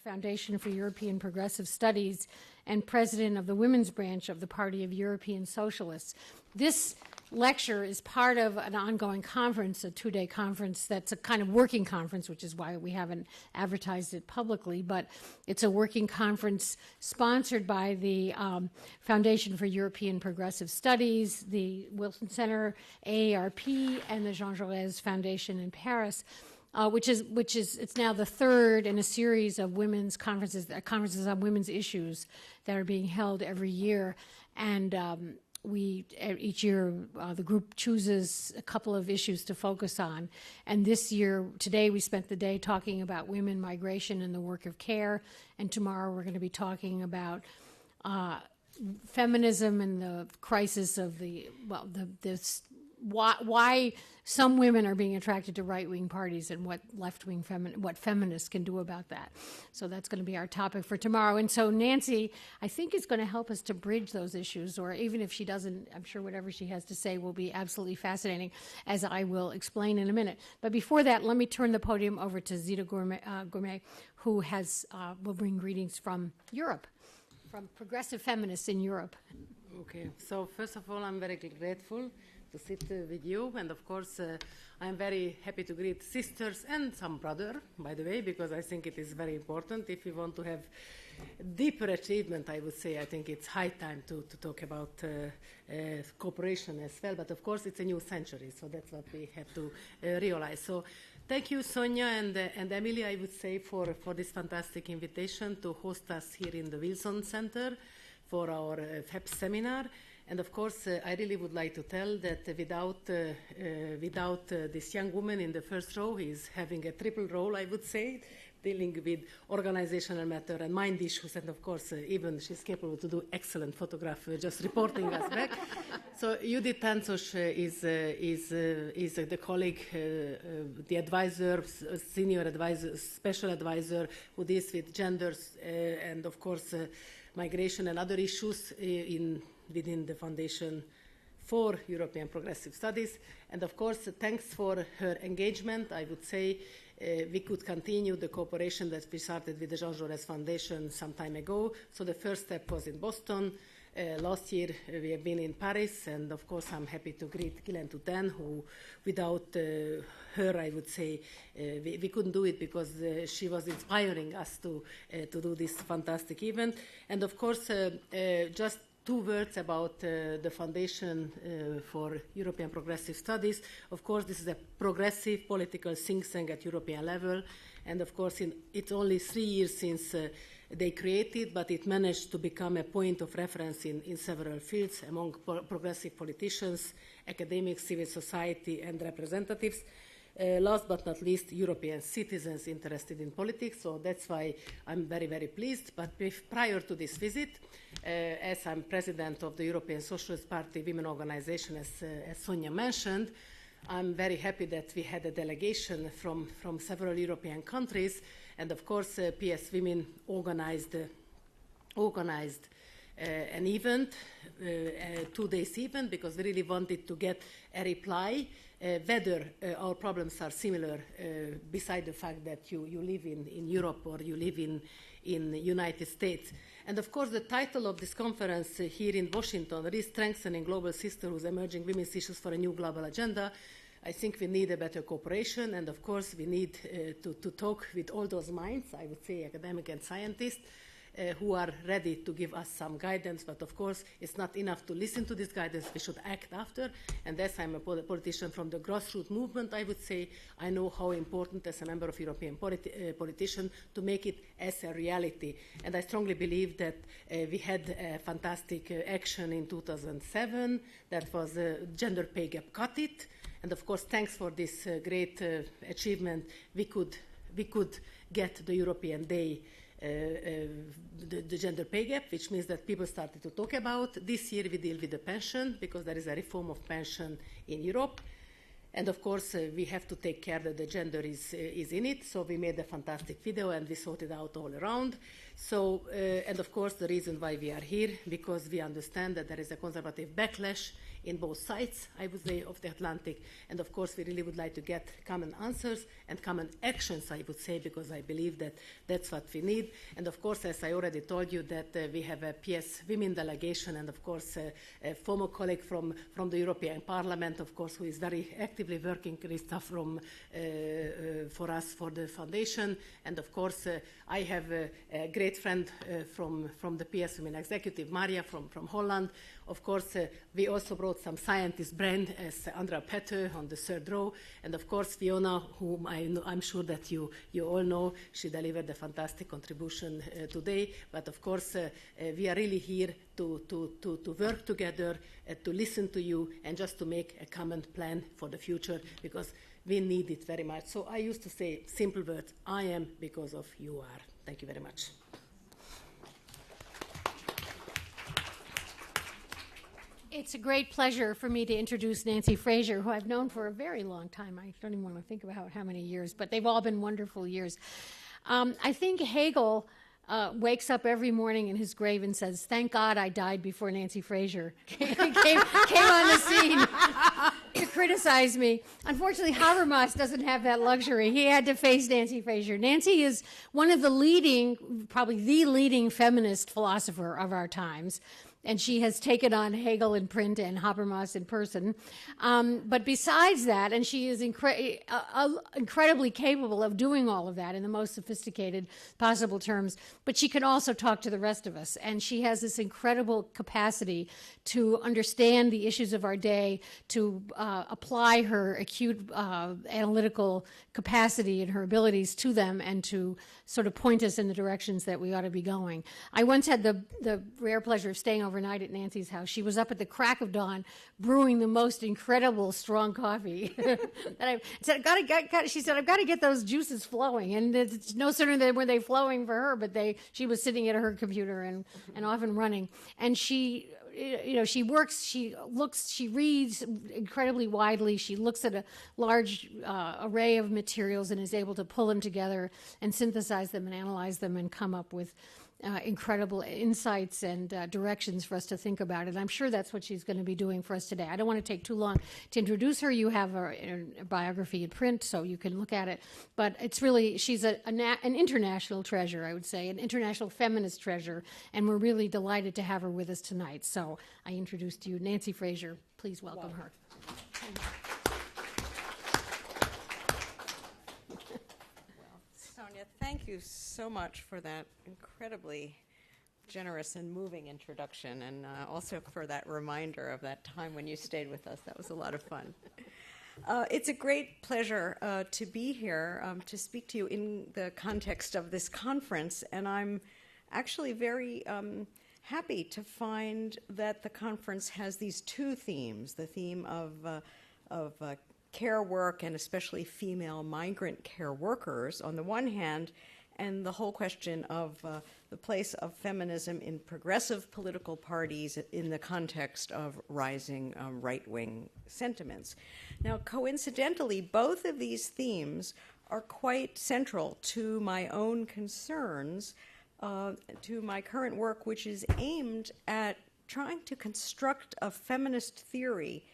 Foundation for European Progressive Studies and president of the women's branch of the Party of European Socialists. This lecture is part of an ongoing conference, a 2-day conference that's a kind of working conference, which is why we haven't advertised it publicly, but it's a working conference sponsored by the Foundation for European Progressive Studies, the Wilson Center, AARP, and the Jean Jaurès Foundation in Paris. Which is it's now the third in a series of women's conferences on women's issues that are being held every year, and each year the group chooses a couple of issues to focus on. And this year, today we spent the day talking about women, migration, and the work of care, and tomorrow we're going to be talking about feminism and the crisis of why some women are being attracted to right-wing parties and what left-wing what feminists can do about that. So that's going to be our topic for tomorrow. And so Nancy, I think, is going to help us to bridge those issues, or even if she doesn't, I'm sure whatever she has to say will be absolutely fascinating, as I will explain in a minute. But before that, let me turn the podium over to Zita Gourmet, who will bring greetings from Europe, from progressive feminists in Europe. Okay, so first of all, I'm very grateful to sit with you, and of course I'm very happy to greet sisters and some brother, by the way, because I think it is very important. If we want to have deeper achievement, I would say, I think it's high time to talk about cooperation as well, but of course it's a new century, so that's what we have to realize. So thank you, Sonia and Emily, I would say, for this fantastic invitation to host us here in the Wilson Center for our FEP seminar. And of course, I really would like to tell that without this young woman in the first row, who is having a triple role, I would say, dealing with organizational matter and mind issues, and of course, even she's capable to do excellent photograph, just reporting us back. So Judith Tanzos is the colleague, the advisor, senior advisor, special advisor who deals with genders and of course migration and other issues within the Foundation for European Progressive Studies. And of course, thanks for her engagement. I would say we could continue the cooperation that we started with the Jean Jaurès Foundation some time ago. So the first step was in Boston. Last year we have been in Paris, and of course I'm happy to greet Gillian Tutin, who without her, I would say, we couldn't do it, because she was inspiring us to do this fantastic event. And of course, just 2 words about the Foundation for European Progressive Studies. Of course, this is a progressive political think tank at European level, and of course it's only 3 years since they created, but it managed to become a point of reference in several fields among progressive politicians, academics, civil society, and representatives. Last but not least, European citizens interested in politics, so that's why I'm very, very pleased. But prior to this visit, as I'm president of the European Socialist Party Women Organization, as Sonia mentioned, I'm very happy that we had a delegation from several European countries, and of course PS Women organized an event, a 2-day event, because we really wanted to get a reply whether our problems are similar, beside the fact that you live in Europe or you live in the United States. And of course, the title of this conference here in Washington, Re-Strengthening Global Sisterhoods, Emerging Women's Issues for a New Global Agenda. I think we need a better cooperation, and of course we need to talk with all those minds, I would say academic and scientists, who are ready to give us some guidance. But of course, it's not enough to listen to this guidance, we should act after. And as I'm a politician from the grassroots movement, I would say I know how important, as a member of European politician, to make it as a reality. And I strongly believe that we had a fantastic action in 2007, that was gender pay gap cut it. And of course, thanks for this great achievement, we could get the European Day, the gender pay gap, which means that people started to talk about. This year we deal with the pension, because there is a reform of pension in Europe. And of course, we have to take care that the gender is in it. So we made a fantastic video and we sorted out all around. So, and of course, the reason why we are here, because we understand that there is a conservative backlash in both sides, I would say, of the Atlantic. And of course, we really would like to get common answers and common actions, I would say, because I believe that that's what we need. And of course, as I already told you, that we have a PS women delegation, and of course, a former colleague from the European Parliament, of course, who is very actively working, Krista, for us, for the foundation. And of course, I have a great friend from the PS Women Executive, Maria from Holland. Of course, we also brought some scientist brand as Andrea Pető on the third row. And of course, Fiona, whom I'm sure that you all know, she delivered a fantastic contribution today. But of course, we are really here to work together, to listen to you, and just to make a common plan for the future, because we need it very much. So I used to say simple words: I am because of you are. Thank you very much. It's a great pleasure for me to introduce Nancy Fraser, who I've known for a very long time. I don't even want to think about how many years, but they've all been wonderful years. I think Hegel wakes up every morning in his grave and says, "Thank God I died before Nancy Fraser came on the scene to criticize me." Unfortunately, Habermas doesn't have that luxury. He had to face Nancy Fraser. Nancy is one of the leading, probably the leading feminist philosopher of our times. And she has taken on Hegel in print and Habermas in person. But besides that, and she is incredibly capable of doing all of that in the most sophisticated possible terms, but she can also talk to the rest of us. And she has this incredible capacity to understand the issues of our day, to apply her acute analytical capacity and her abilities to them, and to sort of point us in the directions that we ought to be going. I once had the rare pleasure of staying overnight at Nancy's house. She was up at the crack of dawn brewing the most incredible strong coffee. And I said, she said, "I've got to get those juices flowing." And it's no sooner were they flowing for her, but she was sitting at her computer and off and running. And she works, she looks, she reads incredibly widely. She looks at a large array of materials and is able to pull them together and synthesize them and analyze them and come up with incredible insights and directions for us to think about. And I'm sure that's what she's going to be doing for us today. I don't want to take too long to introduce her. You have a biography in print, so you can look at it. But it's really, she's an international treasure, I would say, an international feminist treasure, and we're really delighted to have her with us tonight. So I introduce to you Nancy Fraser. Please welcome her. Thank you so much for that incredibly generous and moving introduction, and also for that reminder of that time when you stayed with us. That was a lot of fun. It's a great pleasure to be here to speak to you in the context of this conference, and I'm actually very happy to find that the conference has these two themes, the theme of care work, and especially female migrant care workers on the one hand, and the whole question of the place of feminism in progressive political parties in the context of rising right-wing sentiments. Now, coincidentally, both of these themes are quite central to my own concerns, to my current work, which is aimed at trying to construct a feminist theory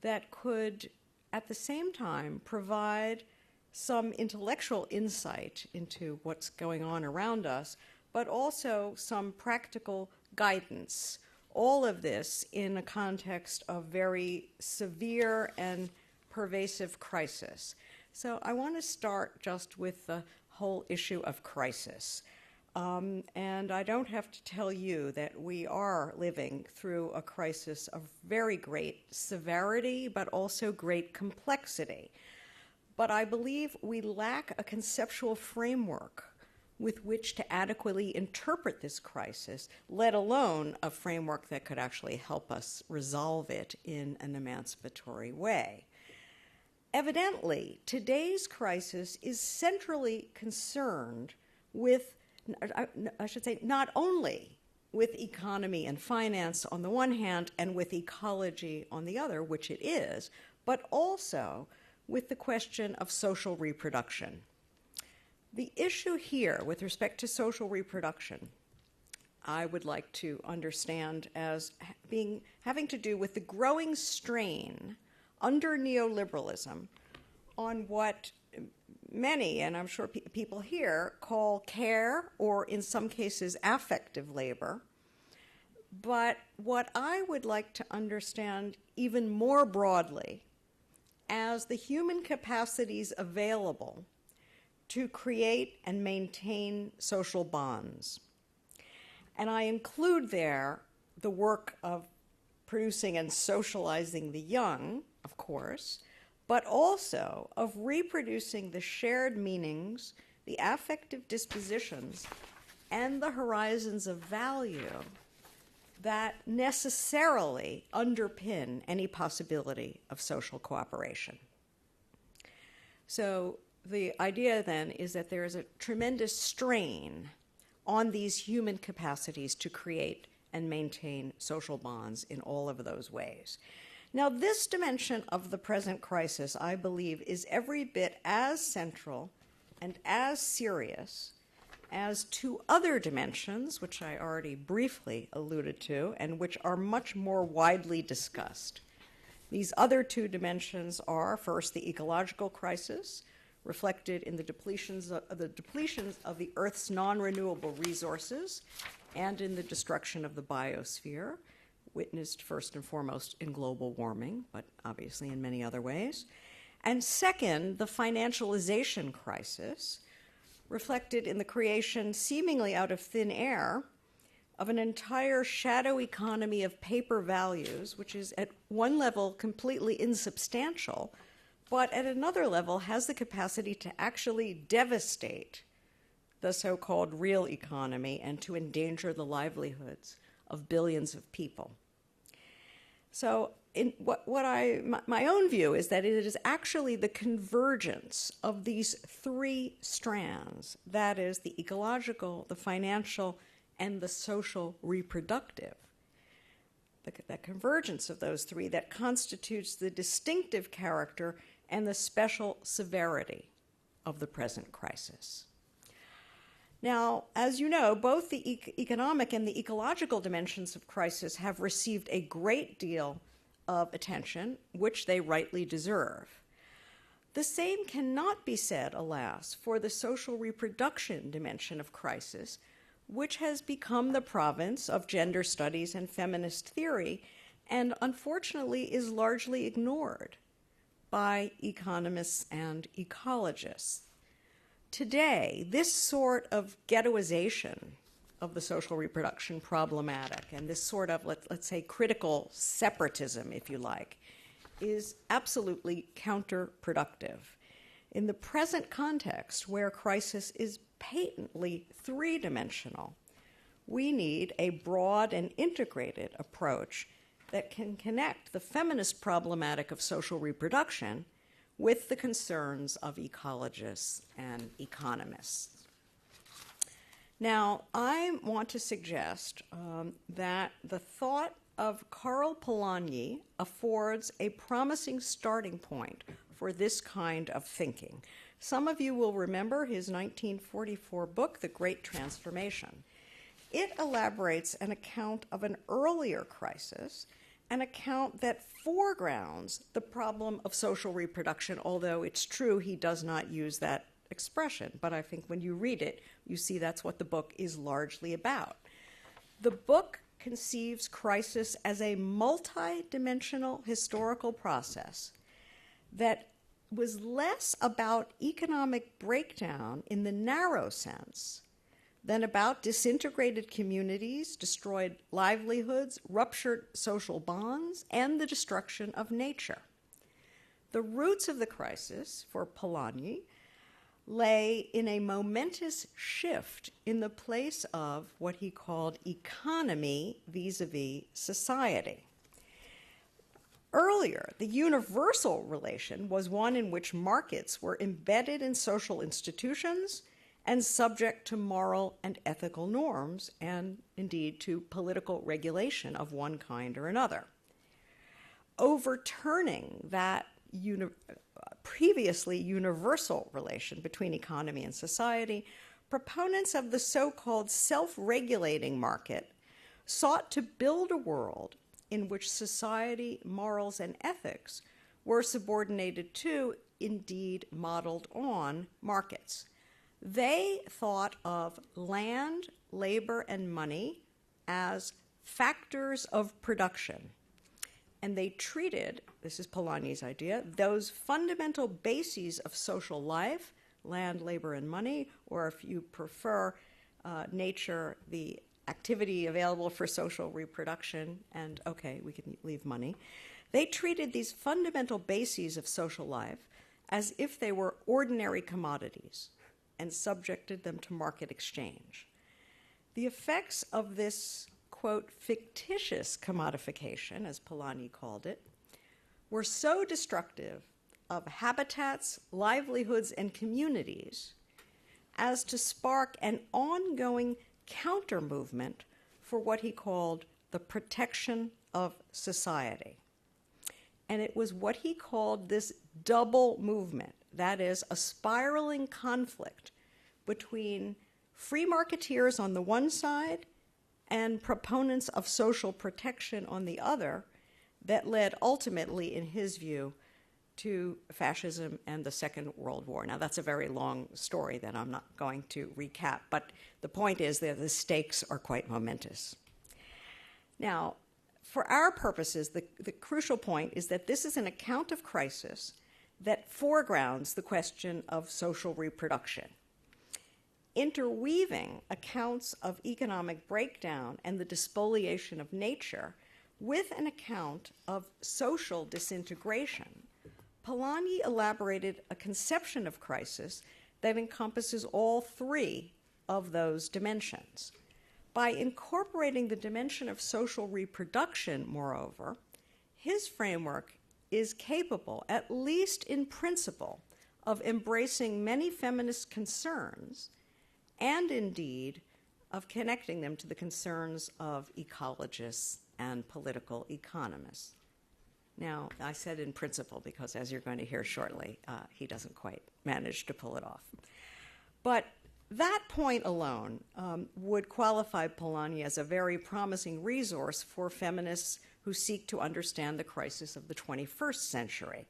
that could at the same time provide some intellectual insight into what's going on around us, but also some practical guidance. All of this in a context of very severe and pervasive crisis. So I want to start just with the whole issue of crisis. And I don't have to tell you that we are living through a crisis of very great severity, but also great complexity. But I believe we lack a conceptual framework with which to adequately interpret this crisis, let alone a framework that could actually help us resolve it in an emancipatory way. Evidently, today's crisis is centrally concerned with, I should say, not only with economy and finance on the one hand and with ecology on the other, which it is, but also with the question of social reproduction. The issue here with respect to social reproduction I would like to understand as having to do with the growing strain under neoliberalism on what many, and I'm sure people here, call care, or in some cases affective labor. But what I would like to understand even more broadly as the human capacities available to create and maintain social bonds. And I include there the work of producing and socializing the young, of course, but also of reproducing the shared meanings, the affective dispositions, and the horizons of value that necessarily underpin any possibility of social cooperation. So the idea then is that there is a tremendous strain on these human capacities to create and maintain social bonds in all of those ways. Now, this dimension of the present crisis, I believe, is every bit as central and as serious as two other dimensions, which I already briefly alluded to, and which are much more widely discussed. These other two dimensions are, first, the ecological crisis, reflected in the depletions of the Earth's non-renewable resources and in the destruction of the biosphere, witnessed first and foremost in global warming, but obviously in many other ways. And second, the financialization crisis, reflected in the creation, seemingly out of thin air, of an entire shadow economy of paper values, which is at one level completely insubstantial, but at another level has the capacity to actually devastate the so-called real economy and to endanger the livelihoods of billions of people. So my own view is that it is actually the convergence of these three strands, that is, the ecological, the financial, and the social reproductive, the convergence of those three that constitutes the distinctive character and the special severity of the present crisis. Now, as you know, both the economic and the ecological dimensions of crisis have received a great deal of attention, which they rightly deserve. The same cannot be said, alas, for the social reproduction dimension of crisis, which has become the province of gender studies and feminist theory, and unfortunately is largely ignored by economists and ecologists. Today, this sort of ghettoization of the social reproduction problematic and this sort of, let's say, critical separatism, if you like, is absolutely counterproductive. In the present context, where crisis is patently three-dimensional, we need a broad and integrated approach that can connect the feminist problematic of social reproduction with the concerns of ecologists and economists. Now, I want to suggest that the thought of Karl Polanyi affords a promising starting point for this kind of thinking. Some of you will remember his 1944 book, The Great Transformation. It elaborates an account of an earlier crisis, an account that foregrounds the problem of social reproduction, although it's true he does not use that expression. But I think when you read it, you see that's what the book is largely about. The book conceives crisis as a multi-dimensional historical process that was less about economic breakdown in the narrow sense than about disintegrated communities, destroyed livelihoods, ruptured social bonds, and the destruction of nature. The roots of the crisis, for Polanyi, lay in a momentous shift in the place of what he called economy vis-a-vis society. Earlier, the universal relation was one in which markets were embedded in social institutions and subject to moral and ethical norms, and indeed to political regulation of one kind or another. Overturning that previously universal relation between economy and society proponents of the so-called self-regulating market sought to build a world in which society, morals, and ethics were subordinated to, indeed modeled on, markets. They thought of land, labor, and money as factors of production. And they treated, this is Polanyi's idea, those fundamental bases of social life, land, labor, and money, or if you prefer nature, the activity available for social reproduction, and okay, we can leave money. They treated these fundamental bases of social life as if they were ordinary commodities and subjected them to market exchange. The effects of this, quote, fictitious commodification, as Polanyi called it, were so destructive of habitats, livelihoods, and communities as to spark an ongoing counter-movement for what he called the protection of society. And it was what he called this double movement, that is, a spiraling conflict between free marketeers on the one side and proponents of social protection on the other, that led ultimately, in his view, to fascism and the Second World War. Now, that's a very long story that I'm not going to recap, but the point is that the stakes are quite momentous. Now, for our purposes, the crucial point is that this is an account of crisis that foregrounds the question of social reproduction, interweaving accounts of economic breakdown and the despoliation of nature with an account of social disintegration. Polanyi elaborated a conception of crisis that encompasses all three of those dimensions. By incorporating the dimension of social reproduction, moreover, his framework is capable, at least in principle, of embracing many feminist concerns and indeed of connecting them to the concerns of ecologists and political economists. Now, I said in principle because, as you're going to hear shortly, he doesn't quite manage to pull it off. But that point alone would qualify Polanyi as a very promising resource for feminists who seek to understand the crisis of the 21st century.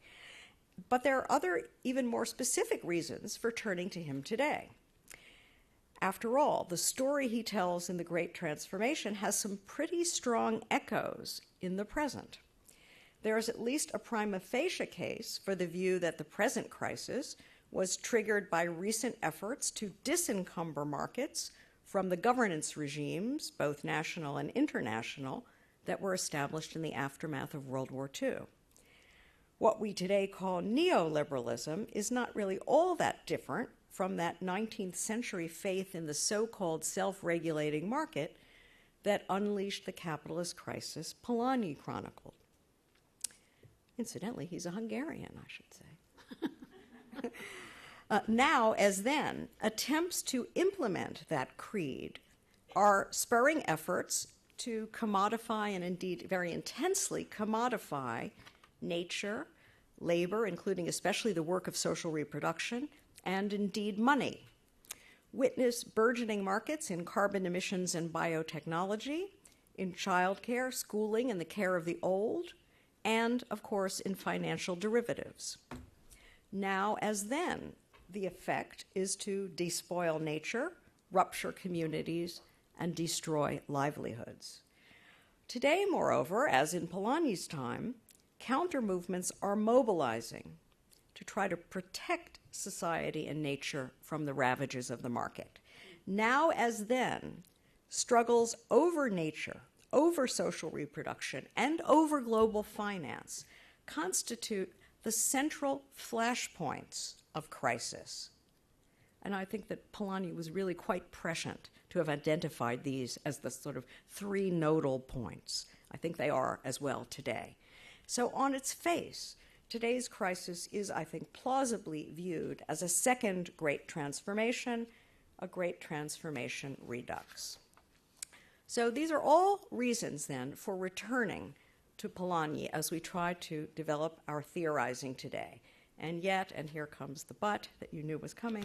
But there are other, even more specific reasons for turning to him today. After all, the story he tells in The Great Transformation has some pretty strong echoes in the present. There is at least a prima facie case for the view that the present crisis was triggered by recent efforts to disencumber markets from the governance regimes, both national and international, that were established in the aftermath of World War II. What we today call neoliberalism is not really all that different from that 19th century faith in the so-called self-regulating market that unleashed the capitalist crisis Polanyi chronicled. Incidentally, he's a Hungarian, I should say. Now, as then, attempts to implement that creed are spurring efforts to commodify and indeed very intensely commodify nature, labor, including especially the work of social reproduction, and indeed money. Witness burgeoning markets in carbon emissions and biotechnology, in childcare, schooling, and the care of the old, and, of course, in financial derivatives. Now, as then, the effect is to despoil nature, rupture communities, and destroy livelihoods. Today, moreover, as in Polanyi's time, counter-movements are mobilizing to try to protect society and nature from the ravages of the market. Now, as then, struggles over nature, over social reproduction, and over global finance constitute the central flashpoints of crisis. And I think that Polanyi was really quite prescient to have identified these as the sort of three nodal points. I think they are as well today. So on its face, today's crisis is, I think, plausibly viewed as a second great transformation, a great transformation redux. So these are all reasons, then, for returning to Polanyi as we try to develop our theorizing today. And yet, and here comes the but that you knew was coming,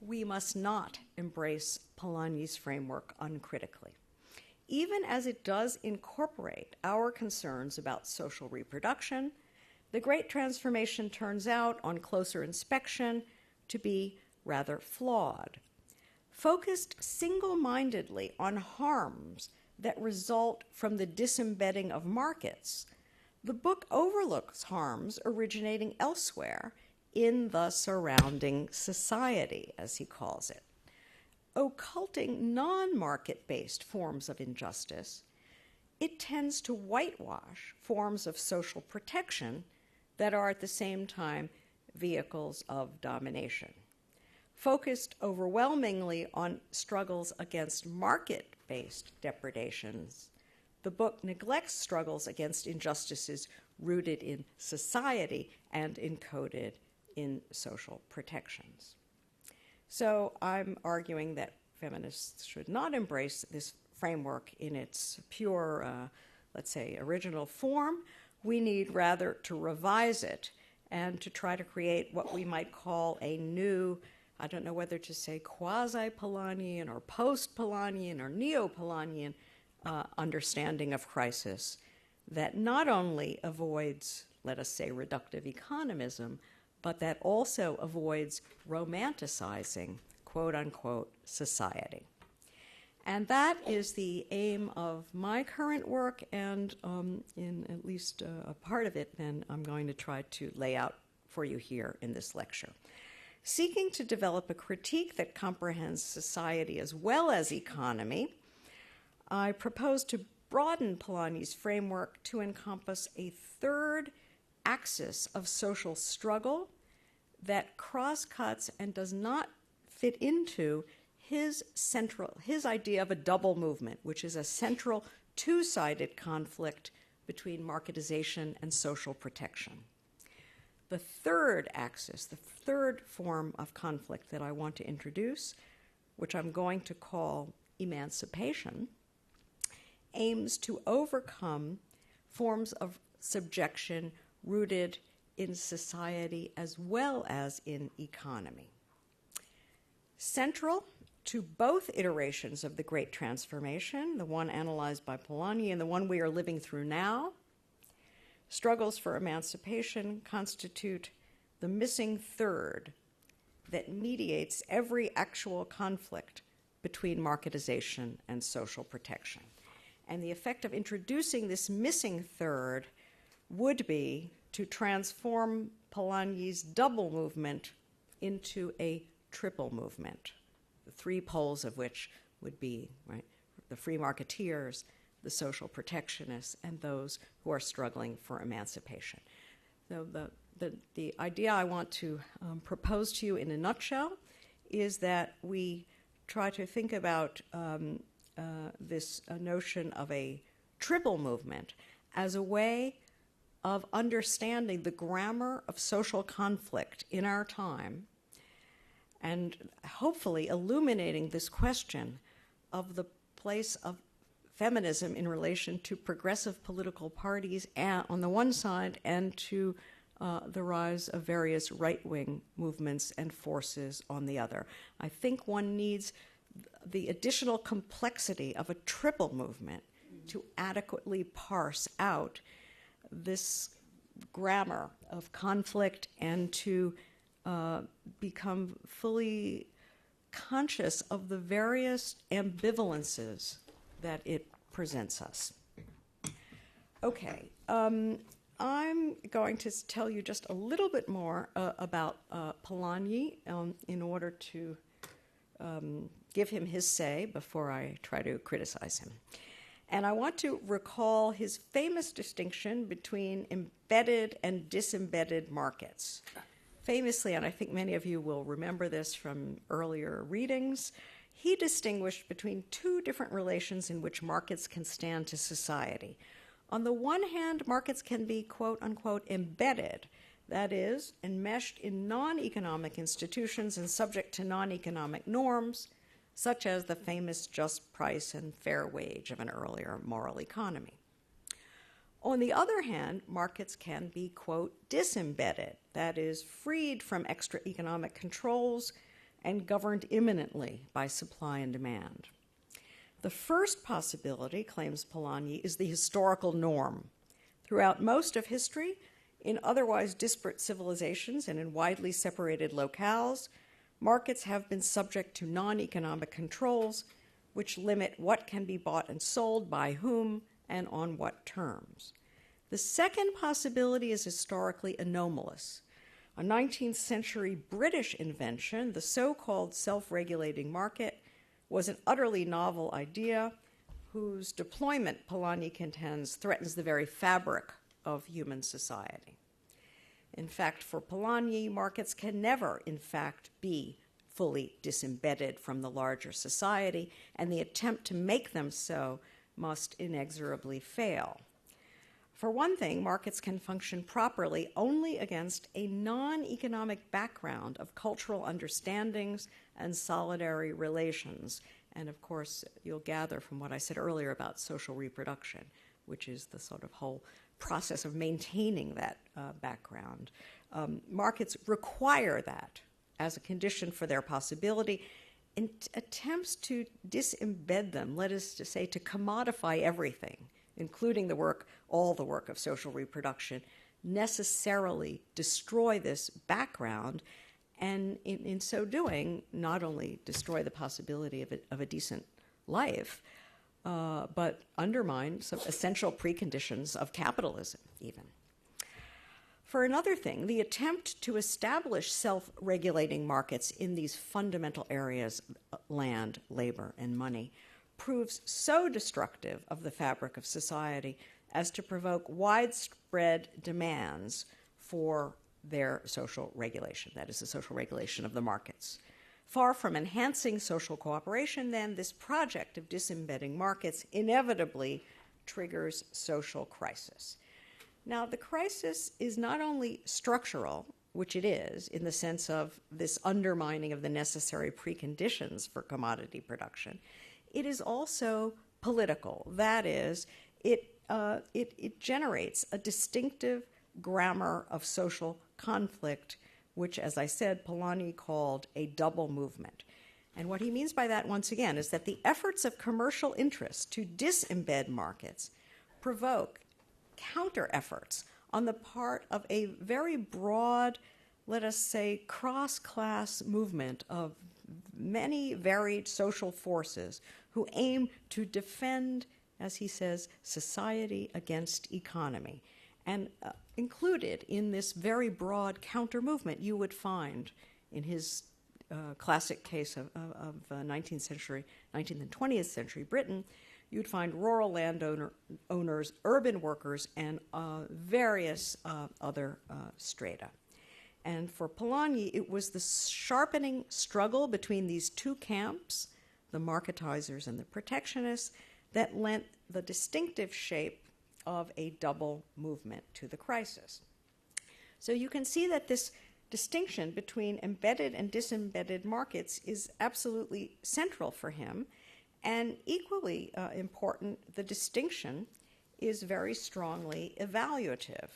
we must not embrace Polanyi's framework uncritically, even as it does incorporate our concerns about social reproduction. The Great Transformation turns out, on closer inspection, to be rather flawed. Focused single-mindedly on harms that result from the disembedding of markets, the book overlooks harms originating elsewhere in the surrounding society, as he calls it. Occulting non-market-based forms of injustice, it tends to whitewash forms of social protection that are at the same time vehicles of domination. Focused overwhelmingly on struggles against market-based depredations, the book neglects struggles against injustices rooted in society and encoded in social protections. So I'm arguing that feminists should not embrace this framework in its pure, let's say, original form. We need rather to revise it and to try to create what we might call a new, I don't know whether to say quasi-Polanyian or post-Polanyian or neo-Polanyian understanding of crisis that not only avoids, let us say, reductive economism, but that also avoids romanticizing, quote-unquote, society. And that is the aim of my current work, and in at least a part of it, then I'm going to try to lay out for you here in this lecture. Seeking to develop a critique that comprehends society as well as economy, I propose to broaden Polanyi's framework to encompass a third axis of social struggle that cross-cuts and does not fit into his idea of a double movement, which is a central two-sided conflict between marketization and social protection. The third axis, the third form of conflict that I want to introduce, which I'm going to call emancipation, aims to overcome forms of subjection rooted in society as well as in economy. Central to both iterations of the Great Transformation, the one analyzed by Polanyi and the one we are living through now, struggles for emancipation constitute the missing third that mediates every actual conflict between marketization and social protection. And the effect of introducing this missing third would be to transform Polanyi's double movement into a triple movement, the three poles of which would be the free marketeers, the social protectionists, and those who are struggling for emancipation. So the idea I want to propose to you in a nutshell is that we try to think about this notion of a triple movement as a way of understanding the grammar of social conflict in our time and hopefully illuminating this question of the place of feminism in relation to progressive political parties on the one side and to the rise of various right-wing movements and forces on the other. I think one needs the additional complexity of a triple movement to adequately parse out this grammar of conflict and to become fully conscious of the various ambivalences that it presents us. Okay, I'm going to tell you just a little bit more about Polanyi in order to give him his say before I try to criticize him. And I want to recall his famous distinction between embedded and disembedded markets. Famously, and I think many of you will remember this from earlier readings, he distinguished between two different relations in which markets can stand to society. On the one hand, markets can be, quote unquote, embedded, that is, enmeshed in non-economic institutions and subject to non-economic norms, such as the famous just price and fair wage of an earlier moral economy. On the other hand, markets can be, quote, disembedded, that is, freed from extra economic controls and governed immanently by supply and demand. The first possibility, claims Polanyi, is the historical norm. Throughout most of history, in otherwise disparate civilizations and in widely separated locales, markets have been subject to non-economic controls which limit what can be bought and sold by whom and on what terms. The second possibility is historically anomalous. A 19th century British invention, the so-called self-regulating market, was an utterly novel idea whose deployment, Polanyi contends, threatens the very fabric of human society. In fact, for Polanyi, markets can never, in fact, be fully disembedded from the larger society, and the attempt to make them so must inexorably fail. For one thing, markets can function properly only against a non-economic background of cultural understandings and solidary relations. And of course, you'll gather from what I said earlier about social reproduction, which is the sort of whole process of maintaining that background. Markets require that as a condition for their possibility. In attempts to disembed them, let us just say to commodify everything, including all the work of social reproduction, necessarily destroy this background, and in so doing, not only destroy the possibility of a decent life, but undermine some essential preconditions of capitalism, even. For another thing, the attempt to establish self-regulating markets in these fundamental areas, land, labor, and money, proves so destructive of the fabric of society as to provoke widespread demands for their social regulation, that is, the social regulation of the markets. Far from enhancing social cooperation, then, this project of disembedding markets inevitably triggers social crisis. Now, the crisis is not only structural, which it is, in the sense of this undermining of the necessary preconditions for commodity production. It is also political. That is, it generates a distinctive grammar of social conflict, which, as I said, Polanyi called a double movement. And what he means by that, once again, is that the efforts of commercial interests to disembed markets provoke counter efforts on the part of a very broad, let us say, cross-class movement of many varied social forces who aim to defend, as he says, society against economy. And included in this very broad counter-movement, you would find in his classic case of 19th and 20th century Britain, you'd find rural landowners, urban workers, and various other strata. And for Polanyi, it was the sharpening struggle between these two camps, the marketizers and the protectionists, that lent the distinctive shape of a double movement to the crisis. So you can see that this distinction between embedded and disembedded markets is absolutely central for him, and equally important, the distinction is very strongly evaluative.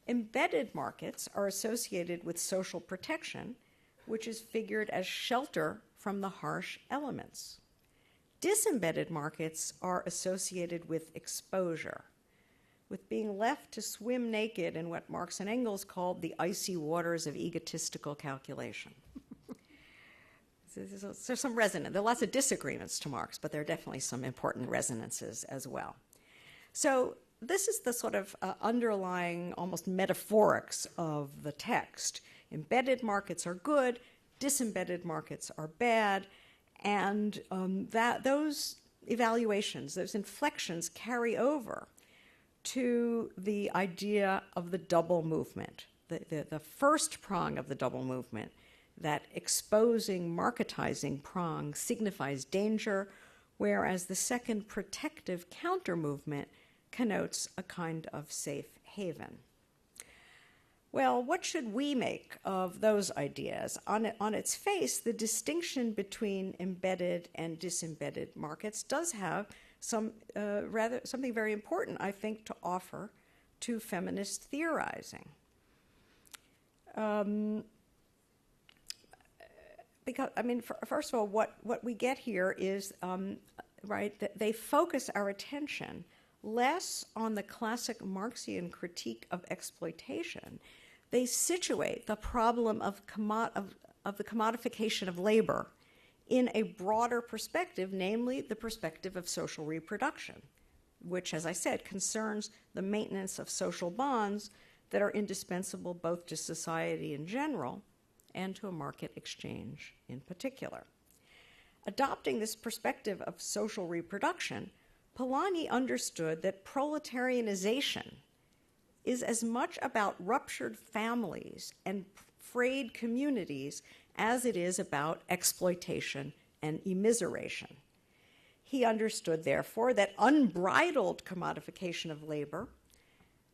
Embedded markets are associated with social protection, which is figured as shelter from the harsh elements. Disembedded markets are associated with exposure, with being left to swim naked in what Marx and Engels called the icy waters of egotistical calculation. There's some resonance. There are lots of disagreements to Marx, but there are definitely some important resonances as well. So this is the sort of underlying, almost metaphorics of the text. Embedded markets are good, disembedded markets are bad, and those evaluations, those inflections carry over to the idea of the double movement, the first prong of the double movement, that exposing, marketizing prong signifies danger, whereas the second protective counter-movement connotes a kind of safe haven. Well, what should we make of those ideas? On its face, the distinction between embedded and disembedded markets does have something very important, I think, to offer to feminist theorizing. because, I mean, first of all, what we get here is, right, that they focus our attention less on the classic Marxian critique of exploitation. They situate the problem of the commodification of labor in a broader perspective, namely the perspective of social reproduction, which, as I said, concerns the maintenance of social bonds that are indispensable both to society in general and to a market exchange in particular. Adopting this perspective of social reproduction, Polanyi understood that proletarianization is as much about ruptured families and frayed communities as it is about exploitation and immiseration. He understood, therefore, that unbridled commodification of labor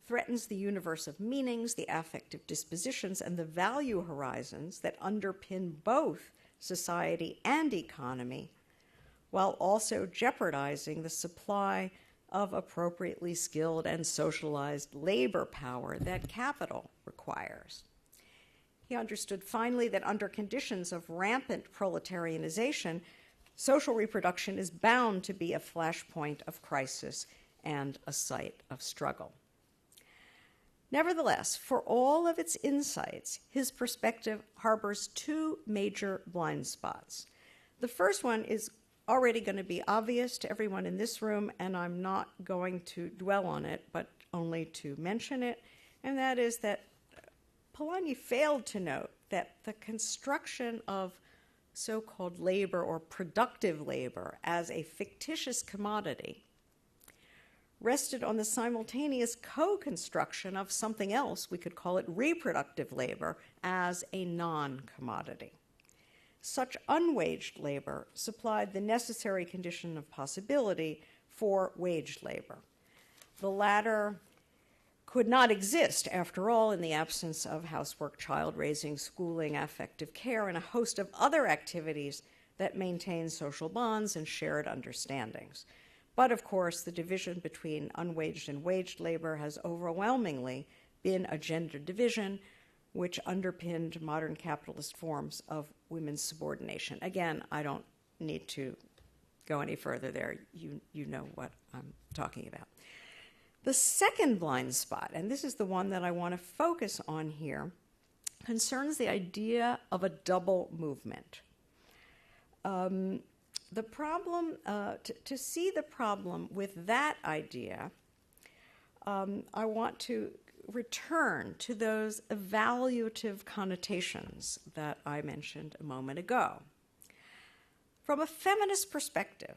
threatens the universe of meanings, the affective dispositions, and the value horizons that underpin both society and economy, while also jeopardizing the supply of appropriately skilled and socialized labor power that capital requires. He understood finally that under conditions of rampant proletarianization, social reproduction is bound to be a flashpoint of crisis and a site of struggle. Nevertheless, for all of its insights, his perspective harbors two major blind spots. The first one is already going to be obvious to everyone in this room, and I'm not going to dwell on it, but only to mention it, and that is that Polanyi failed to note that the construction of so-called labor or productive labor as a fictitious commodity rested on the simultaneous co-construction of something else, we could call it reproductive labor, as a non-commodity. Such unwaged labor supplied the necessary condition of possibility for waged labor. The latter could not exist, after all, in the absence of housework, child-raising, schooling, affective care, and a host of other activities that maintain social bonds and shared understandings. But, of course, the division between unwaged and waged labor has overwhelmingly been a gender division, which underpinned modern capitalist forms of women's subordination. Again, I don't need to go any further there. You know what I'm talking about. The second blind spot, and this is the one that I want to focus on here, concerns the idea of a double movement. The problem, to see the problem with that idea, I want to return to those evaluative connotations that I mentioned a moment ago. From a feminist perspective,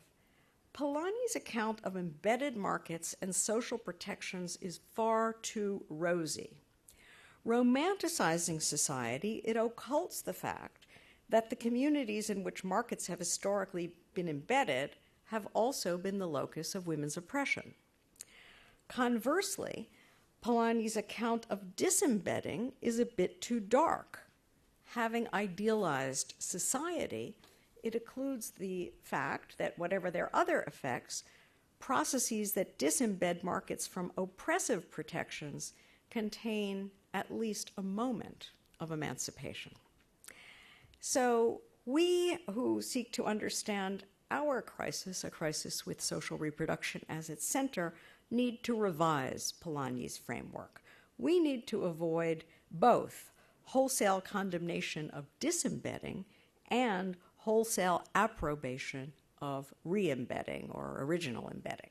Polanyi's account of embedded markets and social protections is far too rosy. Romanticizing society, it occults the fact that the communities in which markets have historically been embedded have also been the locus of women's oppression. Conversely, Polanyi's account of disembedding is a bit too dark. Having idealized society, it occludes the fact that whatever their other effects, processes that disembed markets from oppressive protections contain at least a moment of emancipation. So we who seek to understand our crisis, a crisis with social reproduction as its center, need to revise Polanyi's framework. We need to avoid both wholesale condemnation of disembedding and wholesale approbation of re-embedding or original embedding.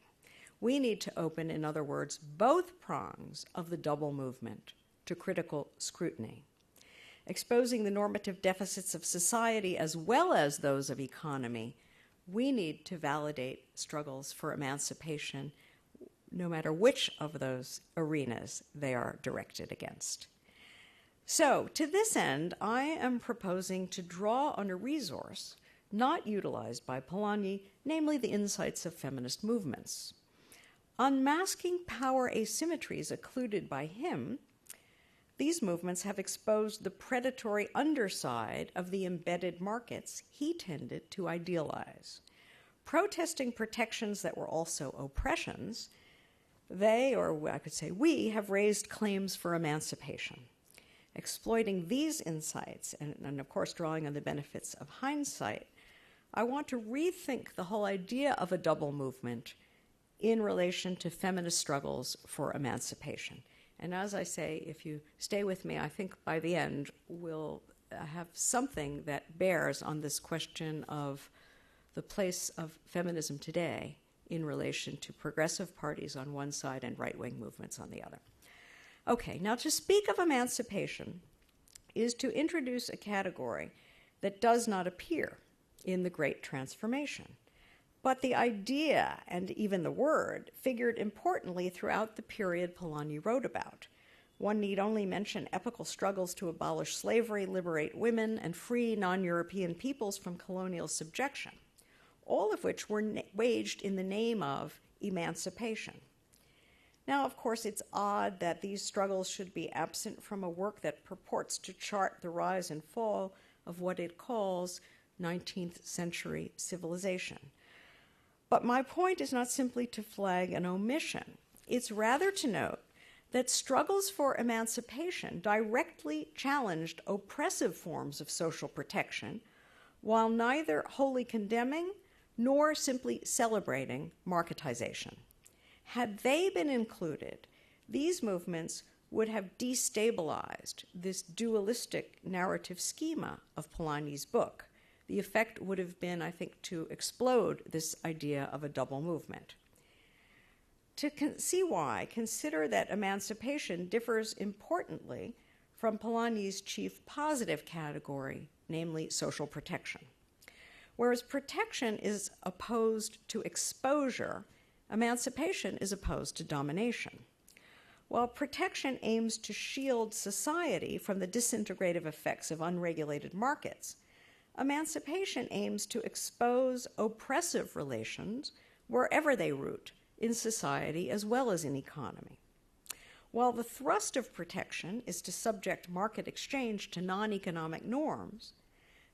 We need to open, in other words, both prongs of the double movement to critical scrutiny. Exposing the normative deficits of society as well as those of economy, we need to validate struggles for emancipation, no matter which of those arenas they are directed against. So, to this end, I am proposing to draw on a resource not utilized by Polanyi, namely the insights of feminist movements. Unmasking power asymmetries occluded by him, these movements have exposed the predatory underside of the embedded markets he tended to idealize. Protesting protections that were also oppressions, they, or I could say we, have raised claims for emancipation. exploiting these insights, and of course drawing on the benefits of hindsight, I want to rethink the whole idea of a double movement in relation to feminist struggles for emancipation. And as I say, if you stay with me, I think by the end we'll have something that bears on this question of the place of feminism today in relation to progressive parties on one side and right-wing movements on the other. Okay, now to speak of emancipation is to introduce a category that does not appear in the Great Transformation. But the idea, and even the word, figured importantly throughout the period Polanyi wrote about. One need only mention epical struggles to abolish slavery, liberate women, and free non-European peoples from colonial subjection, all of which were waged in the name of emancipation. Now, of course, it's odd that these struggles should be absent from a work that purports to chart the rise and fall of what it calls 19th century civilization. But my point is not simply to flag an omission. It's rather to note that struggles for emancipation directly challenged oppressive forms of social protection, while neither wholly condemning nor simply celebrating marketization. Had they been included, these movements would have destabilized this dualistic narrative schema of Polanyi's book. The effect would have been, I think, to explode this idea of a double movement. To see why, consider that emancipation differs importantly from Polanyi's chief positive category, namely social protection. Whereas protection is opposed to exposure, emancipation is opposed to domination. While protection aims to shield society from the disintegrative effects of unregulated markets, emancipation aims to expose oppressive relations wherever they root, in society as well as in economy. While the thrust of protection is to subject market exchange to non-economic norms,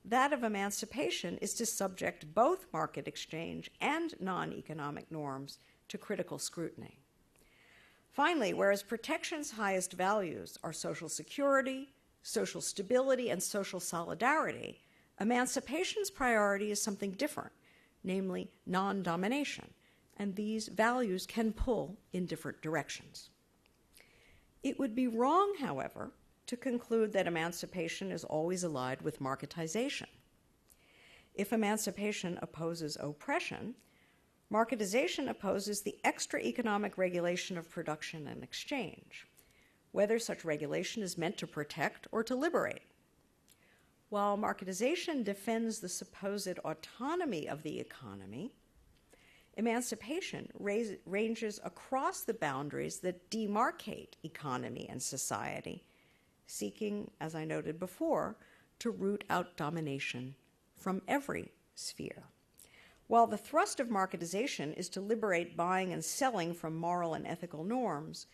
that of emancipation is to subject both market exchange and non-economic norms to critical scrutiny. Finally, whereas protection's highest values are social security, social stability, and social solidarity, emancipation's priority is something different, namely non-domination, and these values can pull in different directions. It would be wrong, however, to conclude that emancipation is always allied with marketization. If emancipation opposes oppression, marketization opposes the extra economic regulation of production and exchange, whether such regulation is meant to protect or to liberate. While marketization defends the supposed autonomy of the economy, emancipation ranges across the boundaries that demarcate economy and society, seeking, as I noted before, to root out domination from every sphere. While the thrust of marketization is to liberate buying and selling from moral and ethical norms,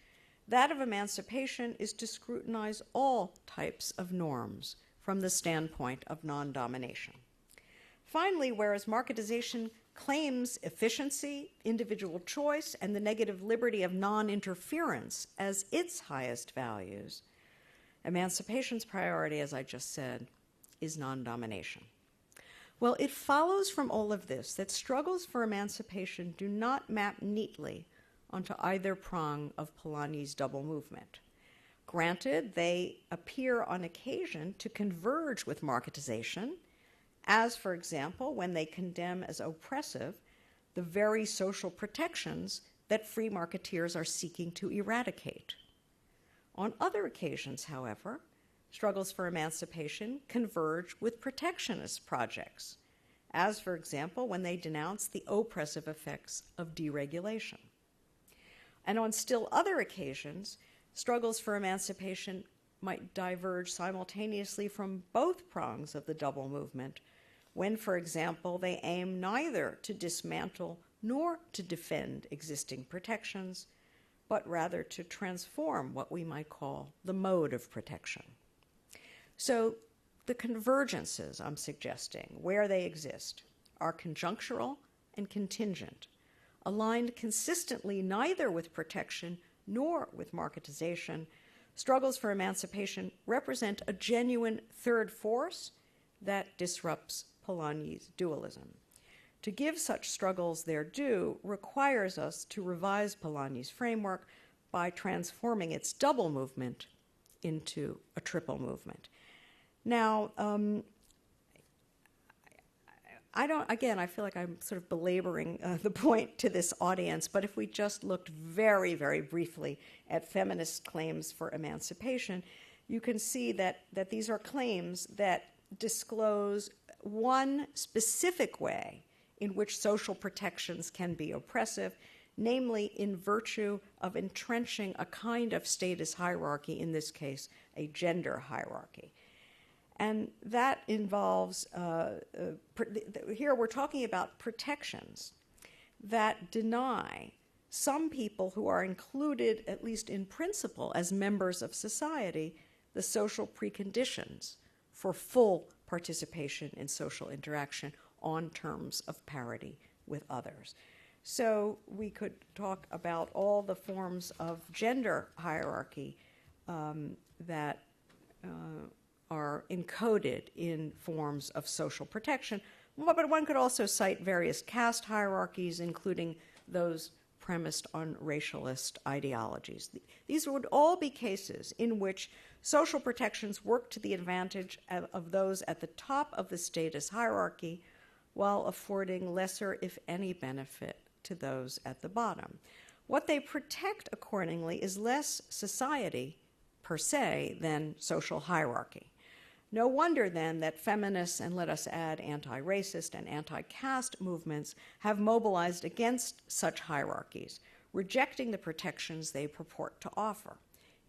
that of emancipation is to scrutinize all types of norms from the standpoint of non-domination. Finally, whereas marketization claims efficiency, individual choice, and the negative liberty of non-interference as its highest values, emancipation's priority, as I just said, is non-domination. Well, it follows from all of this that struggles for emancipation do not map neatly onto either prong of Polanyi's double movement. Granted, they appear on occasion to converge with marketization, as, for example, when they condemn as oppressive the very social protections that free marketeers are seeking to eradicate. On other occasions, however, struggles for emancipation converge with protectionist projects, as, for example, when they denounce the oppressive effects of deregulation. And on still other occasions, struggles for emancipation might diverge simultaneously from both prongs of the double movement, when, for example, they aim neither to dismantle nor to defend existing protections, but rather to transform what we might call the mode of protection. So the convergences I'm suggesting, where they exist, are conjunctural and contingent, aligned consistently neither with protection nor with marketization, struggles for emancipation represent a genuine third force that disrupts Polanyi's dualism. To give such struggles their due requires us to revise Polanyi's framework by transforming its double movement into a triple movement. Now, I feel like I'm sort of belaboring the point to this audience, but if we just looked very, very briefly at feminist claims for emancipation, you can see that these are claims that disclose one specific way in which social protections can be oppressive, namely in virtue of entrenching a kind of status hierarchy, in this case, a gender hierarchy. And that involves, here we're talking about protections that deny some people who are included, at least in principle, as members of society, the social preconditions for full participation in social interaction on terms of parity with others. So we could talk about all the forms of gender hierarchy that are encoded in forms of social protection. But one could also cite various caste hierarchies, including those premised on racialist ideologies. These would all be cases in which social protections work to the advantage of those at the top of the status hierarchy, while affording lesser, if any, benefit to those at the bottom. What they protect, accordingly, is less society per se than social hierarchy. No wonder, then, that feminists, and let us add anti-racist and anti-caste movements, have mobilized against such hierarchies, rejecting the protections they purport to offer,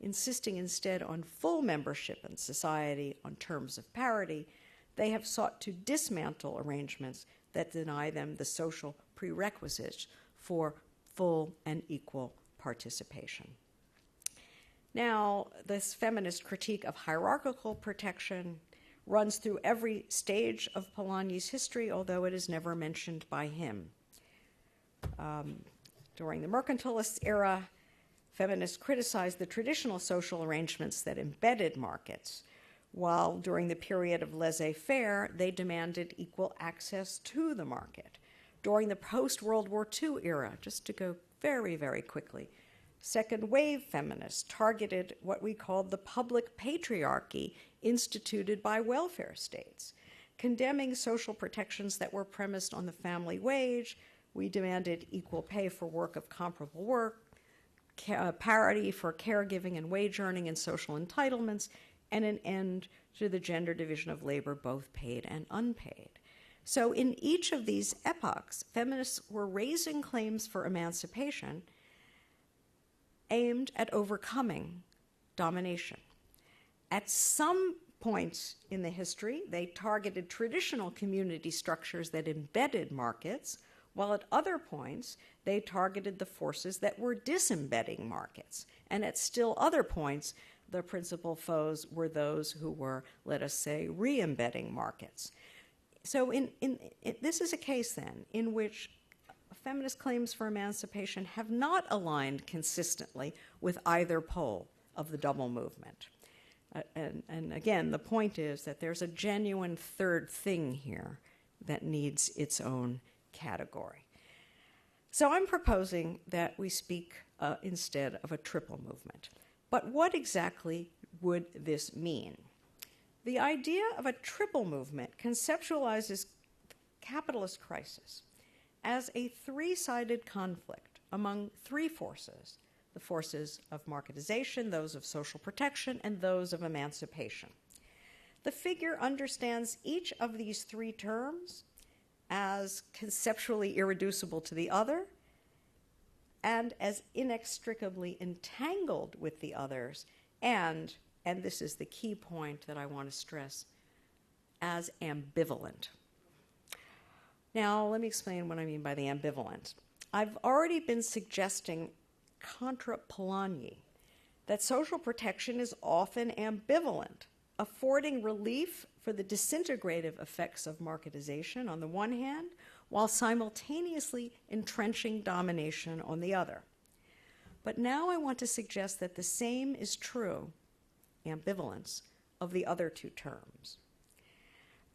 insisting instead on full membership in society on terms of parity. They have sought to dismantle arrangements that deny them the social prerequisites for full and equal participation. Now, this feminist critique of hierarchical protection runs through every stage of Polanyi's history, although it is never mentioned by him. During the mercantilist era, feminists criticized the traditional social arrangements that embedded markets, while during the period of laissez-faire, they demanded equal access to the market. During the post-World War II era, just to go very, very quickly, second-wave feminists targeted what we called the public patriarchy instituted by welfare states. Condemning social protections that were premised on the family wage, we demanded equal pay for work of comparable work, parity for caregiving and wage earning and social entitlements, and an end to the gender division of labor, both paid and unpaid. So in each of these epochs, feminists were raising claims for emancipation aimed at overcoming domination. At some points in the history, they targeted traditional community structures that embedded markets, while at other points, they targeted the forces that were disembedding markets. And at still other points, the principal foes were those who were, let us say, re-embedding markets. So this is a case, then, in which feminist claims for emancipation have not aligned consistently with either pole of the double movement. And again, the point is that there's a genuine third thing here that needs its own category. So I'm proposing that we speak instead of a triple movement. But what exactly would this mean? The idea of a triple movement conceptualizes the capitalist crisis as a three-sided conflict among three forces: the forces of marketization, those of social protection, and those of emancipation. The figure understands each of these three terms as conceptually irreducible to the other and as inextricably entangled with the others, and this is the key point that I want to stress, as ambivalent. Now, let me explain what I mean by the ambivalent. I've already been suggesting contra Polanyi that social protection is often ambivalent, affording relief for the disintegrative effects of marketization on the one hand, while simultaneously entrenching domination on the other. But now I want to suggest that the same is true, ambivalence, of the other two terms.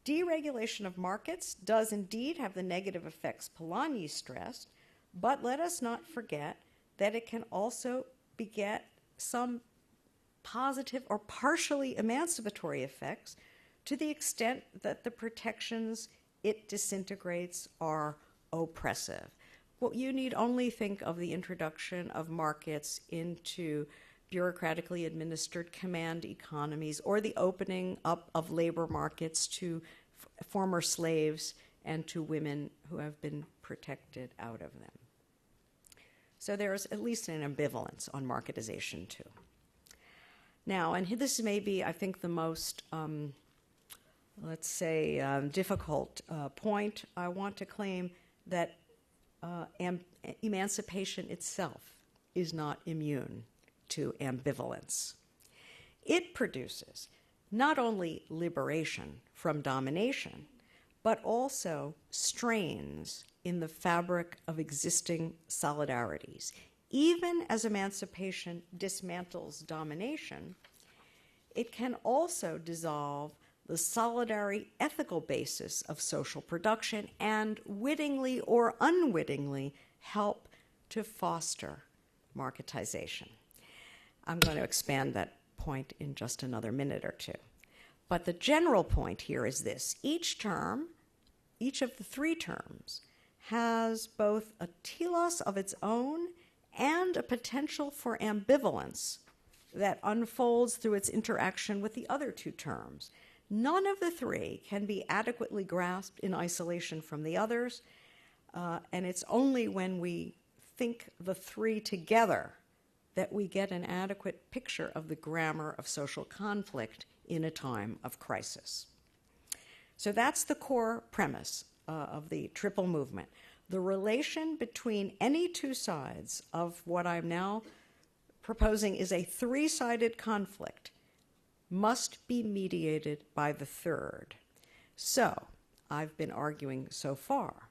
Deregulation of markets does indeed have the negative effects Polanyi stressed, but let us not forget that it can also beget some positive or partially emancipatory effects to the extent that the protections it disintegrates are oppressive. Well, you need only think of the introduction of markets into bureaucratically administered command economies, or the opening up of labor markets to former slaves and to women who have been protected out of them. So there's at least an ambivalence on marketization too. Now, and this may be, I think, the most, difficult point. I want to claim that emancipation itself is not immune to ambivalence. It produces not only liberation from domination, but also strains in the fabric of existing solidarities. Even as emancipation dismantles domination, it can also dissolve the solidary ethical basis of social production and wittingly or unwittingly help to foster marketization. I'm going to expand that point in just another minute or two. But the general point here is this. Each term, each of the three terms, has both a telos of its own and a potential for ambivalence that unfolds through its interaction with the other two terms. None of the three can be adequately grasped in isolation from the others, and it's only when we think the three together that we get an adequate picture of the grammar of social conflict in a time of crisis. So that's the core premise of the triple movement. The relation between any two sides of what I'm now proposing is a three-sided conflict must be mediated by the third. So, I've been arguing so far,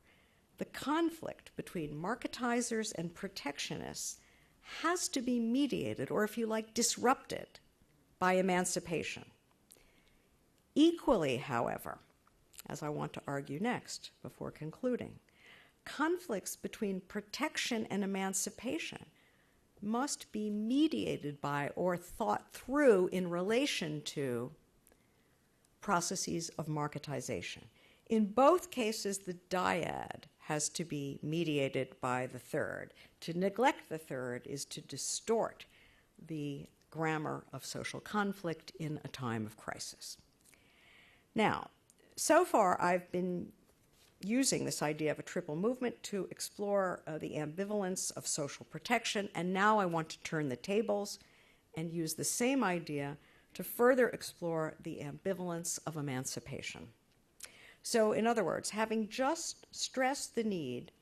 the conflict between marketizers and protectionists has to be mediated, or if you like, disrupted by emancipation. Equally, however, as I want to argue next before concluding, conflicts between protection and emancipation must be mediated by or thought through in relation to processes of marketization. In both cases, the dyad has to be mediated by the third. To neglect the third is to distort the grammar of social conflict in a time of crisis. Now, so far I've been using this idea of a triple movement to explore the ambivalence of social protection, and now I want to turn the tables and use the same idea to further explore the ambivalence of emancipation. So, in other words, having just stressed the need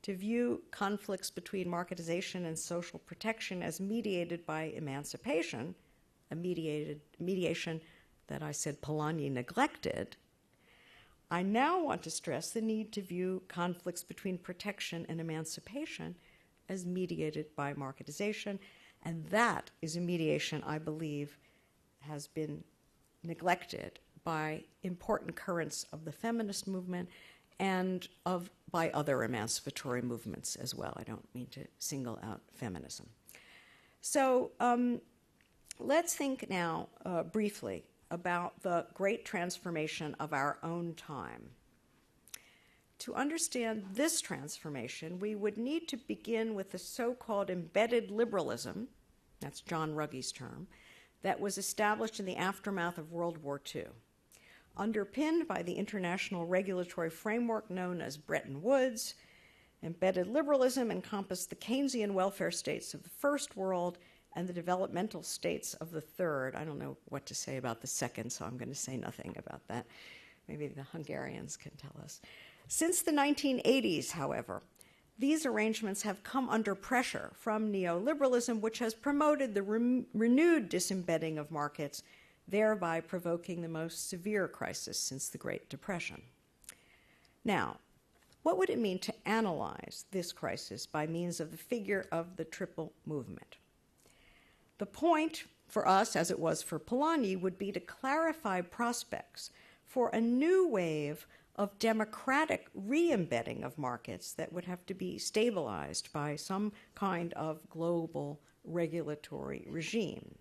to view conflicts between marketization and social protection as mediated by emancipation, a mediation that I said Polanyi neglected, I now want to stress the need to view conflicts between protection and emancipation as mediated by marketization, and that is a mediation I believe has been neglected by important currents of the feminist movement and by other emancipatory movements as well. I don't mean to single out feminism. So let's think now briefly about the great transformation of our own time. To understand this transformation, we would need to begin with the so-called embedded liberalism, that's John Ruggie's term, that was established in the aftermath of World War II. Underpinned by the international regulatory framework known as Bretton Woods, embedded liberalism encompassed the Keynesian welfare states of the first world and the developmental states of the third. I don't know what to say about the second, so I'm going to say nothing about that. Maybe the Hungarians can tell us. Since the 1980s, however, these arrangements have come under pressure from neoliberalism, which has promoted the renewed disembedding of markets, thereby provoking the most severe crisis since the Great Depression. Now, what would it mean to analyze this crisis by means of the figure of the triple movement? The point for us, as it was for Polanyi, would be to clarify prospects for a new wave of democratic re-embedding of markets that would have to be stabilized by some kind of global regulatory regime.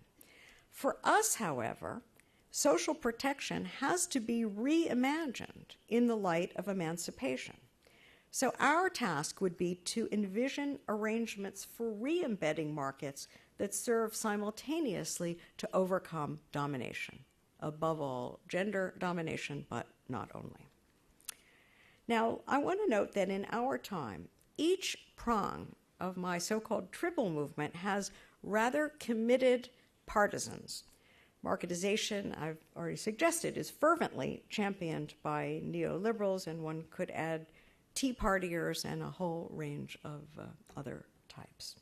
For us, however, social protection has to be reimagined in the light of emancipation. So our task would be to envision arrangements for re-embedding markets that serve simultaneously to overcome domination, above all, gender domination, but not only. Now, I want to note that in our time, each prong of my so-called triple movement has rather committed partisans. Marketization, I've already suggested, is fervently championed by neoliberals, and one could add Tea Partiers and a whole range of other types.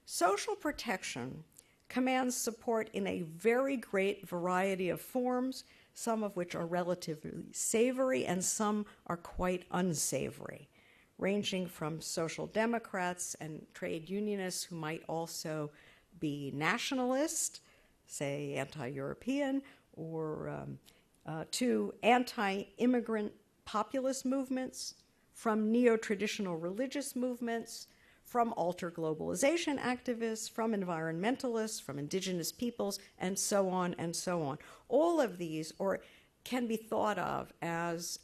Social protection commands support in a very great variety of forms, some of which are relatively savory and some are quite unsavory, ranging from social democrats and trade unionists who might also be nationalist, say anti-European, or to anti-immigrant populist movements, from neo-traditional religious movements, from alter-globalization activists, from environmentalists, from indigenous peoples, and so on and so on. All of these can be thought of as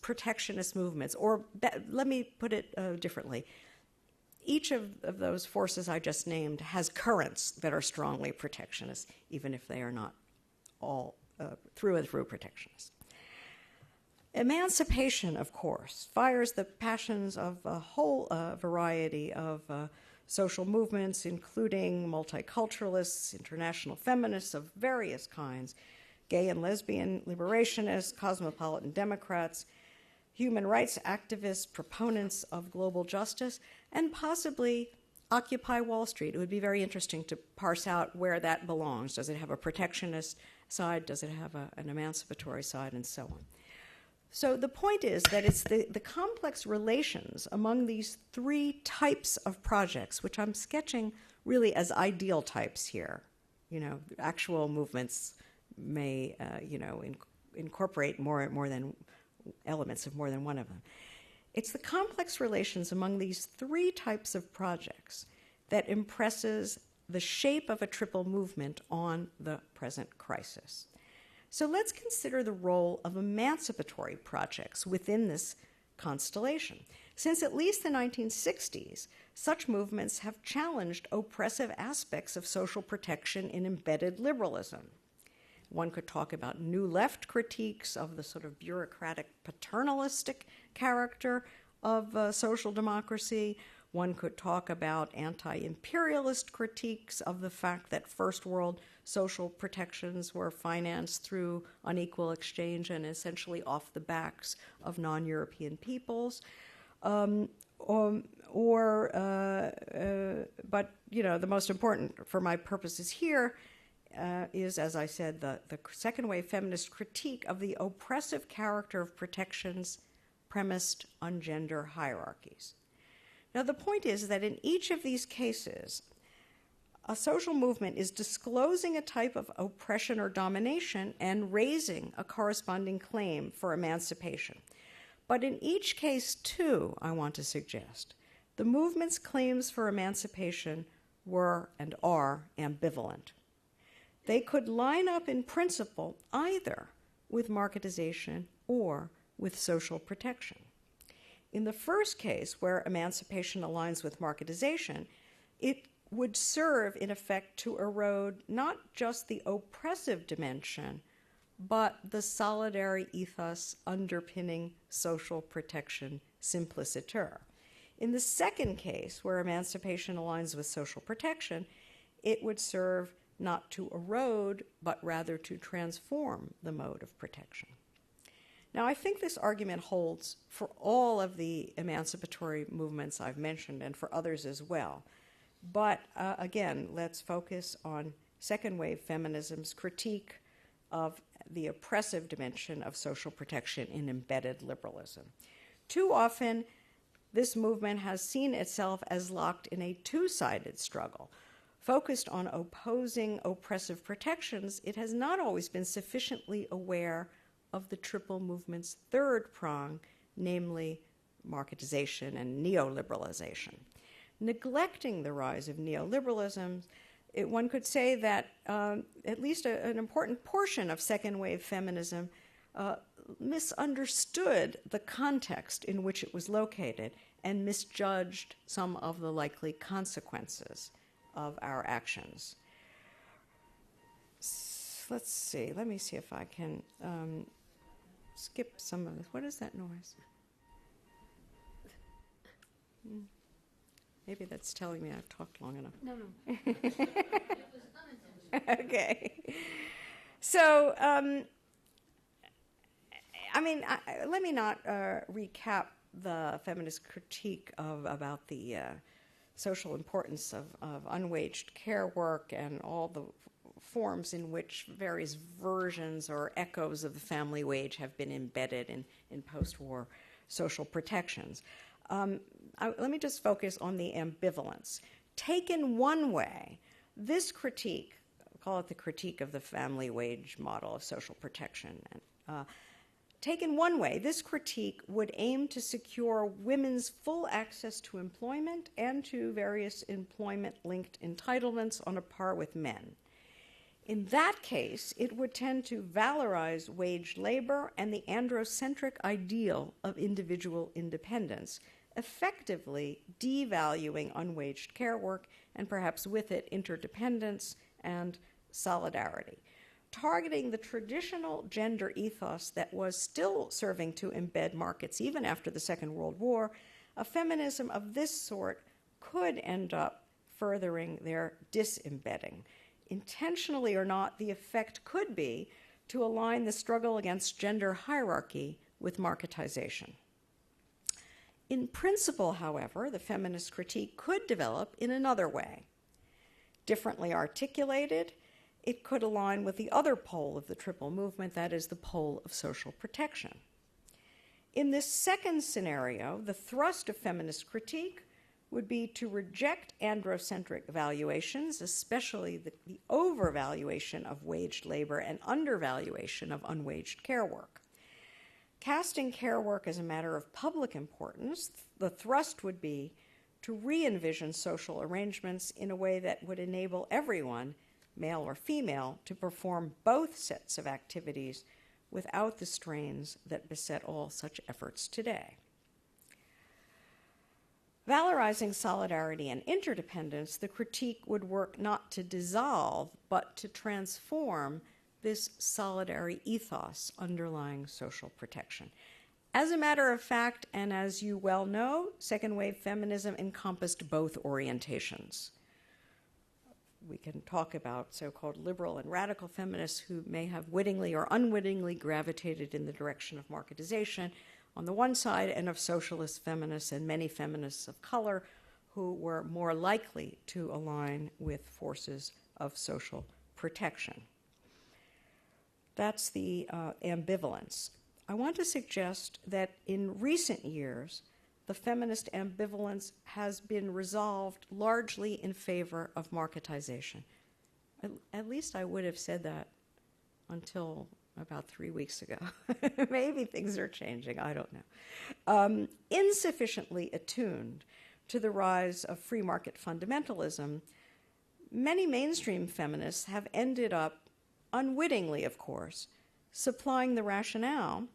protectionist movements, or let me put it differently. Each of those forces I just named has currents that are strongly protectionist, even if they are not all through and through protectionist. Emancipation, of course, fires the passions of a whole variety of social movements, including multiculturalists, international feminists of various kinds, gay and lesbian liberationists, cosmopolitan Democrats, human rights activists, proponents of global justice, and possibly Occupy Wall Street. It would be very interesting to parse out where that belongs. Does it have a protectionist side? Does it have an emancipatory side? And so on. So the point is that it's the complex relations among these three types of projects, which I'm sketching really as ideal types here. Actual movements may, incorporate more than elements of more than one of them. It's the complex relations among these three types of projects that impresses the shape of a triple movement on the present crisis. So let's consider the role of emancipatory projects within this constellation. Since at least the 1960s, such movements have challenged oppressive aspects of social protection in embedded liberalism. One could talk about new left critiques of the sort of bureaucratic paternalistic character of social democracy. One could talk about anti-imperialist critiques of the fact that first world social protections were financed through unequal exchange and essentially off the backs of non-European peoples. But the most important for my purposes here is, as I said, the second wave feminist critique of the oppressive character of protections premised on gender hierarchies. Now, the point is that in each of these cases, a social movement is disclosing a type of oppression or domination and raising a corresponding claim for emancipation. But in each case, too, I want to suggest, the movement's claims for emancipation were and are ambivalent. They could line up in principle either with marketization or with social protection. In the first case, where emancipation aligns with marketization, it would serve, in effect, to erode not just the oppressive dimension, but the solidary ethos underpinning social protection simpliciter. In the second case, where emancipation aligns with social protection, it would serve not to erode, but rather to transform the mode of protection. Now, I think this argument holds for all of the emancipatory movements I've mentioned and for others as well. But again, let's focus on second wave feminism's critique of the oppressive dimension of social protection in embedded liberalism. Too often, this movement has seen itself as locked in a two-sided struggle. Focused on opposing oppressive protections, it has not always been sufficiently aware of the triple movement's third prong, namely marketization and neoliberalization. Neglecting the rise of neoliberalism, one could say that at least an important portion of second-wave feminism misunderstood the context in which it was located and misjudged some of the likely consequences of our actions. Let's see. Let me see if I can skip some of this. What is that noise? Maybe that's telling me I've talked long enough. No. Okay. So, let me not recap the feminist critique about the social importance of unwaged care work and all the forms in which various versions or echoes of the family wage have been embedded in post-war social protections. Let me just focus on the ambivalence. Taken one way, this critique, call it the critique of the family wage model of social protection, taken one way, this critique would aim to secure women's full access to employment and to various employment-linked entitlements on a par with men. In that case, it would tend to valorize wage labor and the androcentric ideal of individual independence, effectively devaluing unwaged care work and perhaps with it interdependence and solidarity. Targeting the traditional gender ethos that was still serving to embed markets even after the Second World War, a feminism of this sort could end up furthering their disembedding. Intentionally or not, the effect could be to align the struggle against gender hierarchy with marketization. In principle, however, the feminist critique could develop in another way. Differently articulated, it could align with the other pole of the triple movement, that is, the pole of social protection. In this second scenario, the thrust of feminist critique would be to reject androcentric valuations, especially the overvaluation of waged labor and undervaluation of unwaged care work. Casting care work as a matter of public importance, the thrust would be to re-envision social arrangements in a way that would enable everyone, male or female, to perform both sets of activities without the strains that beset all such efforts today. Valorizing solidarity and interdependence, the critique would work not to dissolve, but to transform this solidary ethos underlying social protection. As a matter of fact, and as you well know, second-wave feminism encompassed both orientations. We can talk about so-called liberal and radical feminists who may have wittingly or unwittingly gravitated in the direction of marketization on the one side, and of socialist feminists and many feminists of color who were more likely to align with forces of social protection. That's the ambivalence. I want to suggest that in recent years, the feminist ambivalence has been resolved largely in favor of marketization. At least I would have said that until about 3 weeks ago. Maybe things are changing, I don't know. Insufficiently attuned to the rise of free market fundamentalism, many mainstream feminists have ended up, unwittingly of course, supplying the rationale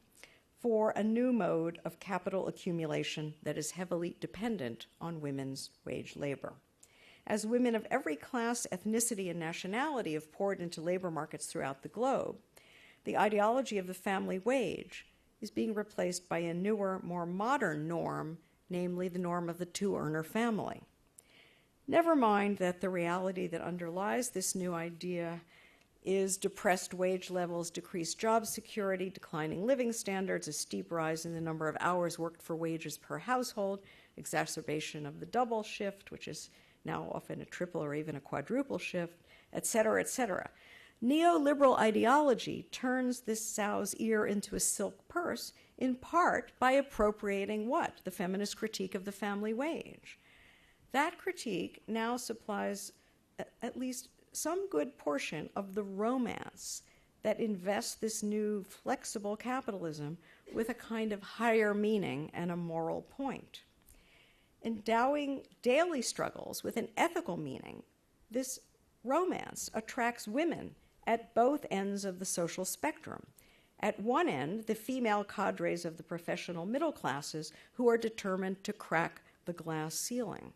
for a new mode of capital accumulation that is heavily dependent on women's wage labor. As women of every class, ethnicity, and nationality have poured into labor markets throughout the globe, the ideology of the family wage is being replaced by a newer, more modern norm, namely the norm of the two-earner family. Never mind that the reality that underlies this new idea is depressed wage levels, decreased job security, declining living standards, a steep rise in the number of hours worked for wages per household, exacerbation of the double shift, which is now often a triple or even a quadruple shift, et cetera, et cetera. Neoliberal ideology turns this sow's ear into a silk purse in part by appropriating what? The feminist critique of the family wage. That critique now supplies at least some good portion of the romance that invests this new flexible capitalism with a kind of higher meaning and a moral point. Endowing daily struggles with an ethical meaning, this romance attracts women at both ends of the social spectrum. At one end, the female cadres of the professional middle classes who are determined to crack the glass ceiling.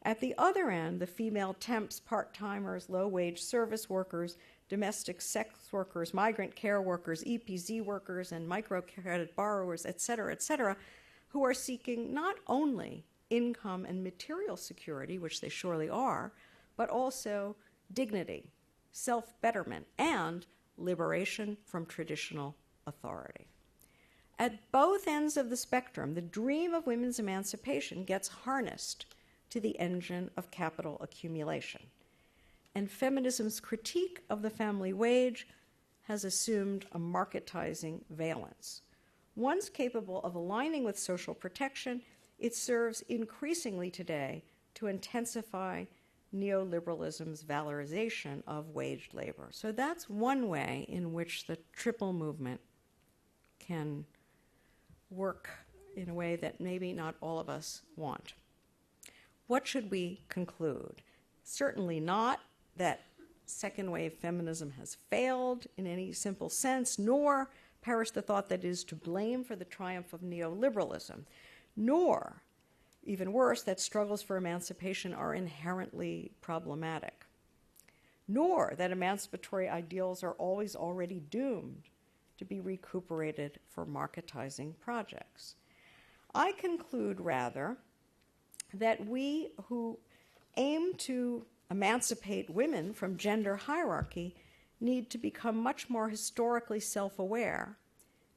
At the other end, the female temps, part-timers, low-wage service workers, domestic sex workers, migrant care workers, EPZ workers, and microcredit borrowers, et cetera, who are seeking not only income and material security, which they surely are, but also dignity, self-betterment, and liberation from traditional authority. At both ends of the spectrum, the dream of women's emancipation gets harnessed to the engine of capital accumulation. And feminism's critique of the family wage has assumed a marketizing valence. Once capable of aligning with social protection, it serves increasingly today to intensify neoliberalism's valorization of waged labor. So that's one way in which the triple movement can work in a way that maybe not all of us want. What should we conclude? Certainly not that second wave feminism has failed in any simple sense, nor perish the thought that it is to blame for the triumph of neoliberalism, nor, even worse, that struggles for emancipation are inherently problematic, nor that emancipatory ideals are always already doomed to be recuperated for marketizing projects. I conclude, rather, that we who aim to emancipate women from gender hierarchy need to become much more historically self-aware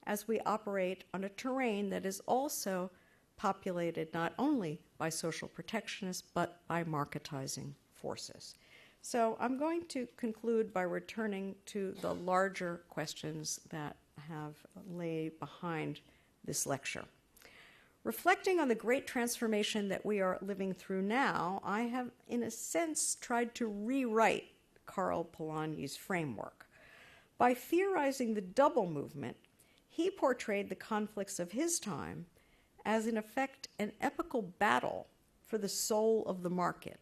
as we operate on a terrain that is also populated not only by social protectionists but by marketizing forces. So I'm going to conclude by returning to the larger questions that have laid behind this lecture. Reflecting on the great transformation that we are living through now, I have, in a sense, tried to rewrite Karl Polanyi's framework. By theorizing the double movement, he portrayed the conflicts of his time as, in effect, an epical battle for the soul of the market.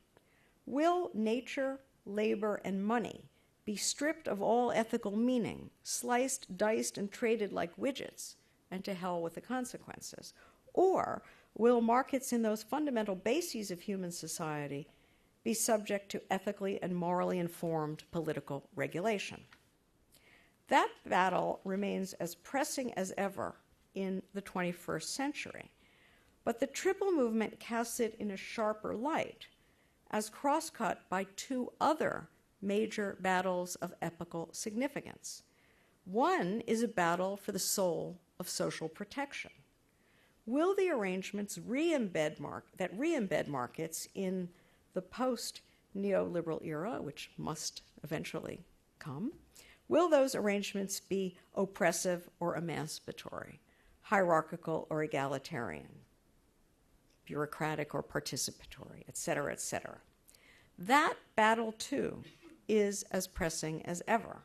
Will nature, labor, and money be stripped of all ethical meaning, sliced, diced, and traded like widgets, and to hell with the consequences? Or will markets in those fundamental bases of human society be subject to ethically and morally informed political regulation? That battle remains as pressing as ever in the 21st century, but the triple movement casts it in a sharper light as crosscut by two other major battles of epical significance. One is a battle for the soul of social protection. Will the arrangements that re-embed markets in the post-neoliberal era, which must eventually come, will those arrangements be oppressive or emancipatory, hierarchical or egalitarian, bureaucratic or participatory, et cetera, et cetera? That battle, too, is as pressing as ever.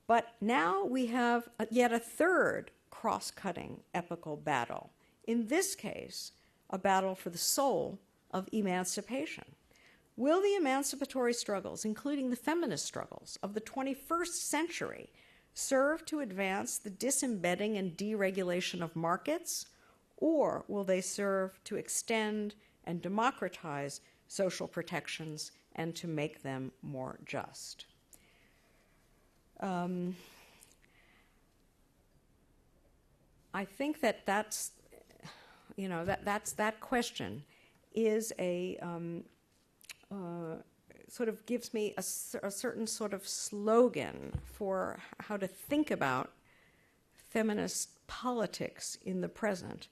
But now we have yet a third cross-cutting epical battle. In this case, a battle for the soul of emancipation. Will the emancipatory struggles, including the feminist struggles of the 21st century, serve to advance the disembedding and deregulation of markets, or will they serve to extend and democratize social protections and to make them more just? I think that's that question is a sort of gives me a certain sort of slogan for how to think about feminist politics in the present.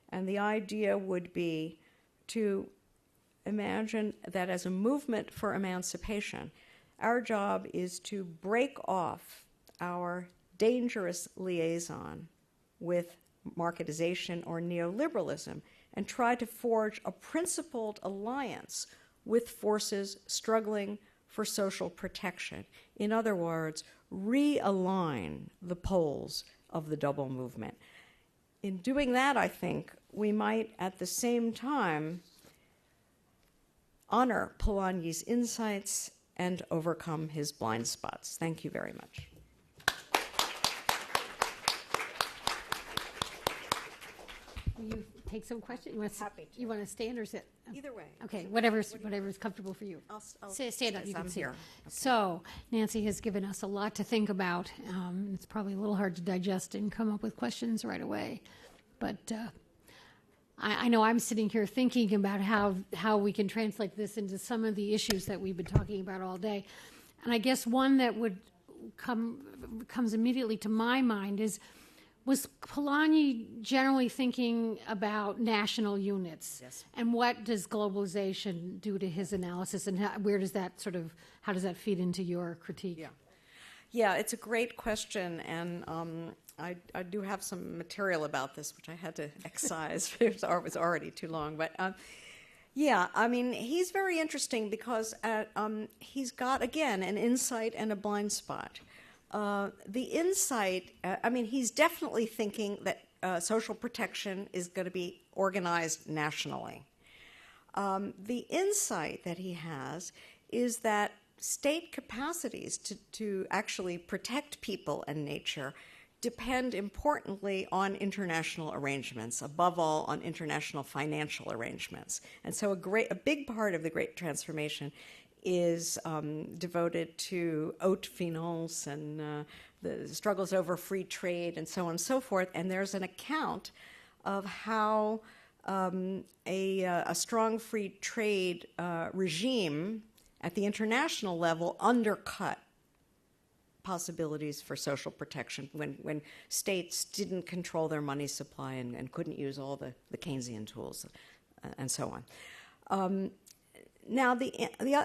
And the idea would be to imagine that as a movement for emancipation, our job is to break off our dangerous liaison with marketization, or neoliberalism, and try to forge a principled alliance with forces struggling for social protection. In other words, realign the poles of the double movement. In doing that, I think, we might at the same time honor Polanyi's insights and overcome his blind spots. Thank you very much. Will you take some questions? Happy to. You want to stand or sit? Either way. Okay, whatever's comfortable for you. I'll Stand up. You can I'm sit. here. Okay. So Nancy has given us a lot to think about. It's probably a little hard to digest and come up with questions right away, but I know I'm sitting here thinking about how we can translate this into some of the issues that we've been talking about all day, and I guess one that comes immediately to my mind is, was Polanyi generally thinking about national units? Yes. And what does globalization do to his analysis, and how does that feed into your critique? Yeah, it's a great question, and I do have some material about this, which I had to excise. It was already too long. But he's very interesting because he's got, again, an insight and a blind spot. The insight, he's definitely thinking that social protection is going to be organized nationally. The insight that he has is that state capacities to actually protect people and nature depend importantly on international arrangements, above all on international financial arrangements. And so a big part of the Great Transformation is devoted to haute finance and the struggles over free trade and so on and so forth. And there's an account of how a strong free trade regime at the international level undercut possibilities for social protection when states didn't control their money supply and couldn't use all the Keynesian tools and so on. Now,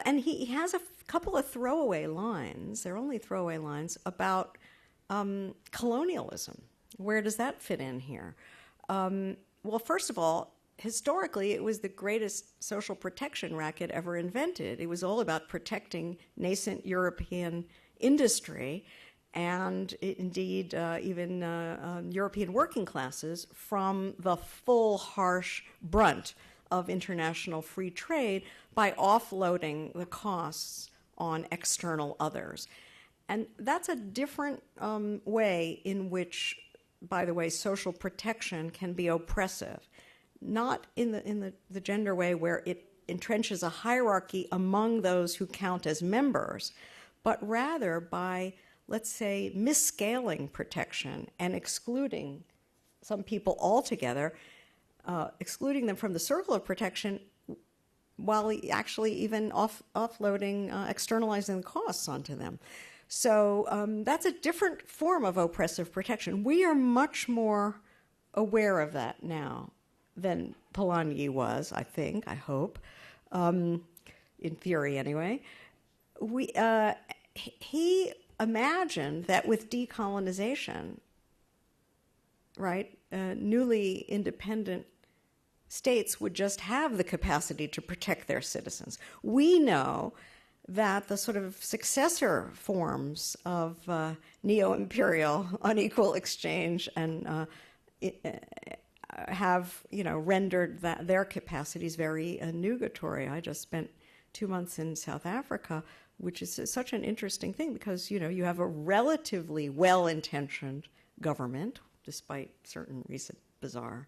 and he has a couple of throwaway lines, they're only throwaway lines, about colonialism. Where does that fit in here? Well, first of all, historically, it was the greatest social protection racket ever invented. It was all about protecting nascent European industry and indeed even European working classes from the full harsh brunt of international free trade by offloading the costs on external others. And that's a different way in which, by the way, social protection can be oppressive. Not in the gender way where it entrenches a hierarchy among those who count as members, but rather by, let's say, misscaling protection and excluding some people altogether, excluding them from the circle of protection while actually even offloading, externalizing the costs onto them. So that's a different form of oppressive protection. We are much more aware of that now than Polanyi was, I think, I hope, in theory anyway. He imagined that with decolonization, right, newly independent states would just have the capacity to protect their citizens. We know that the sort of successor forms of neo-imperial unequal exchange and have, rendered their capacities very nugatory. I just spent 2 months in South Africa, which is such an interesting thing because, you have a relatively well-intentioned government, despite certain recent bizarre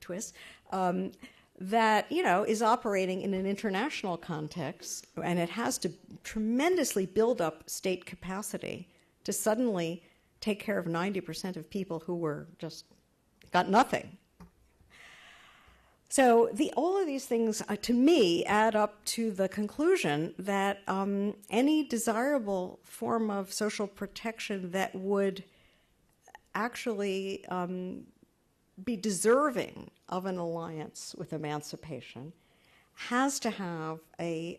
twists, that, is operating in an international context, and it has to tremendously build up state capacity to suddenly take care of 90% of people who were just got nothing. So all of these things, to me, add up to the conclusion that any desirable form of social protection that would actually be deserving of an alliance with emancipation has to have a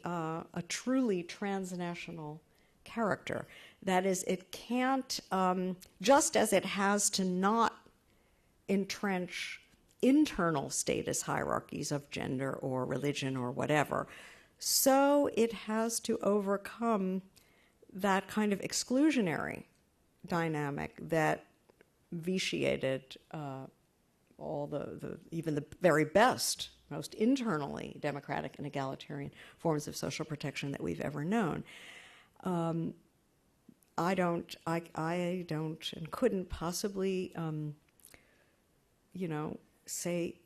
truly transnational character. That is, it can't, just as it has to not entrench internal status hierarchies of gender or religion or whatever. So it has to overcome that kind of exclusionary dynamic that vitiated all even the very best, most internally democratic and egalitarian forms of social protection that we've ever known. I don't and couldn't possibly, say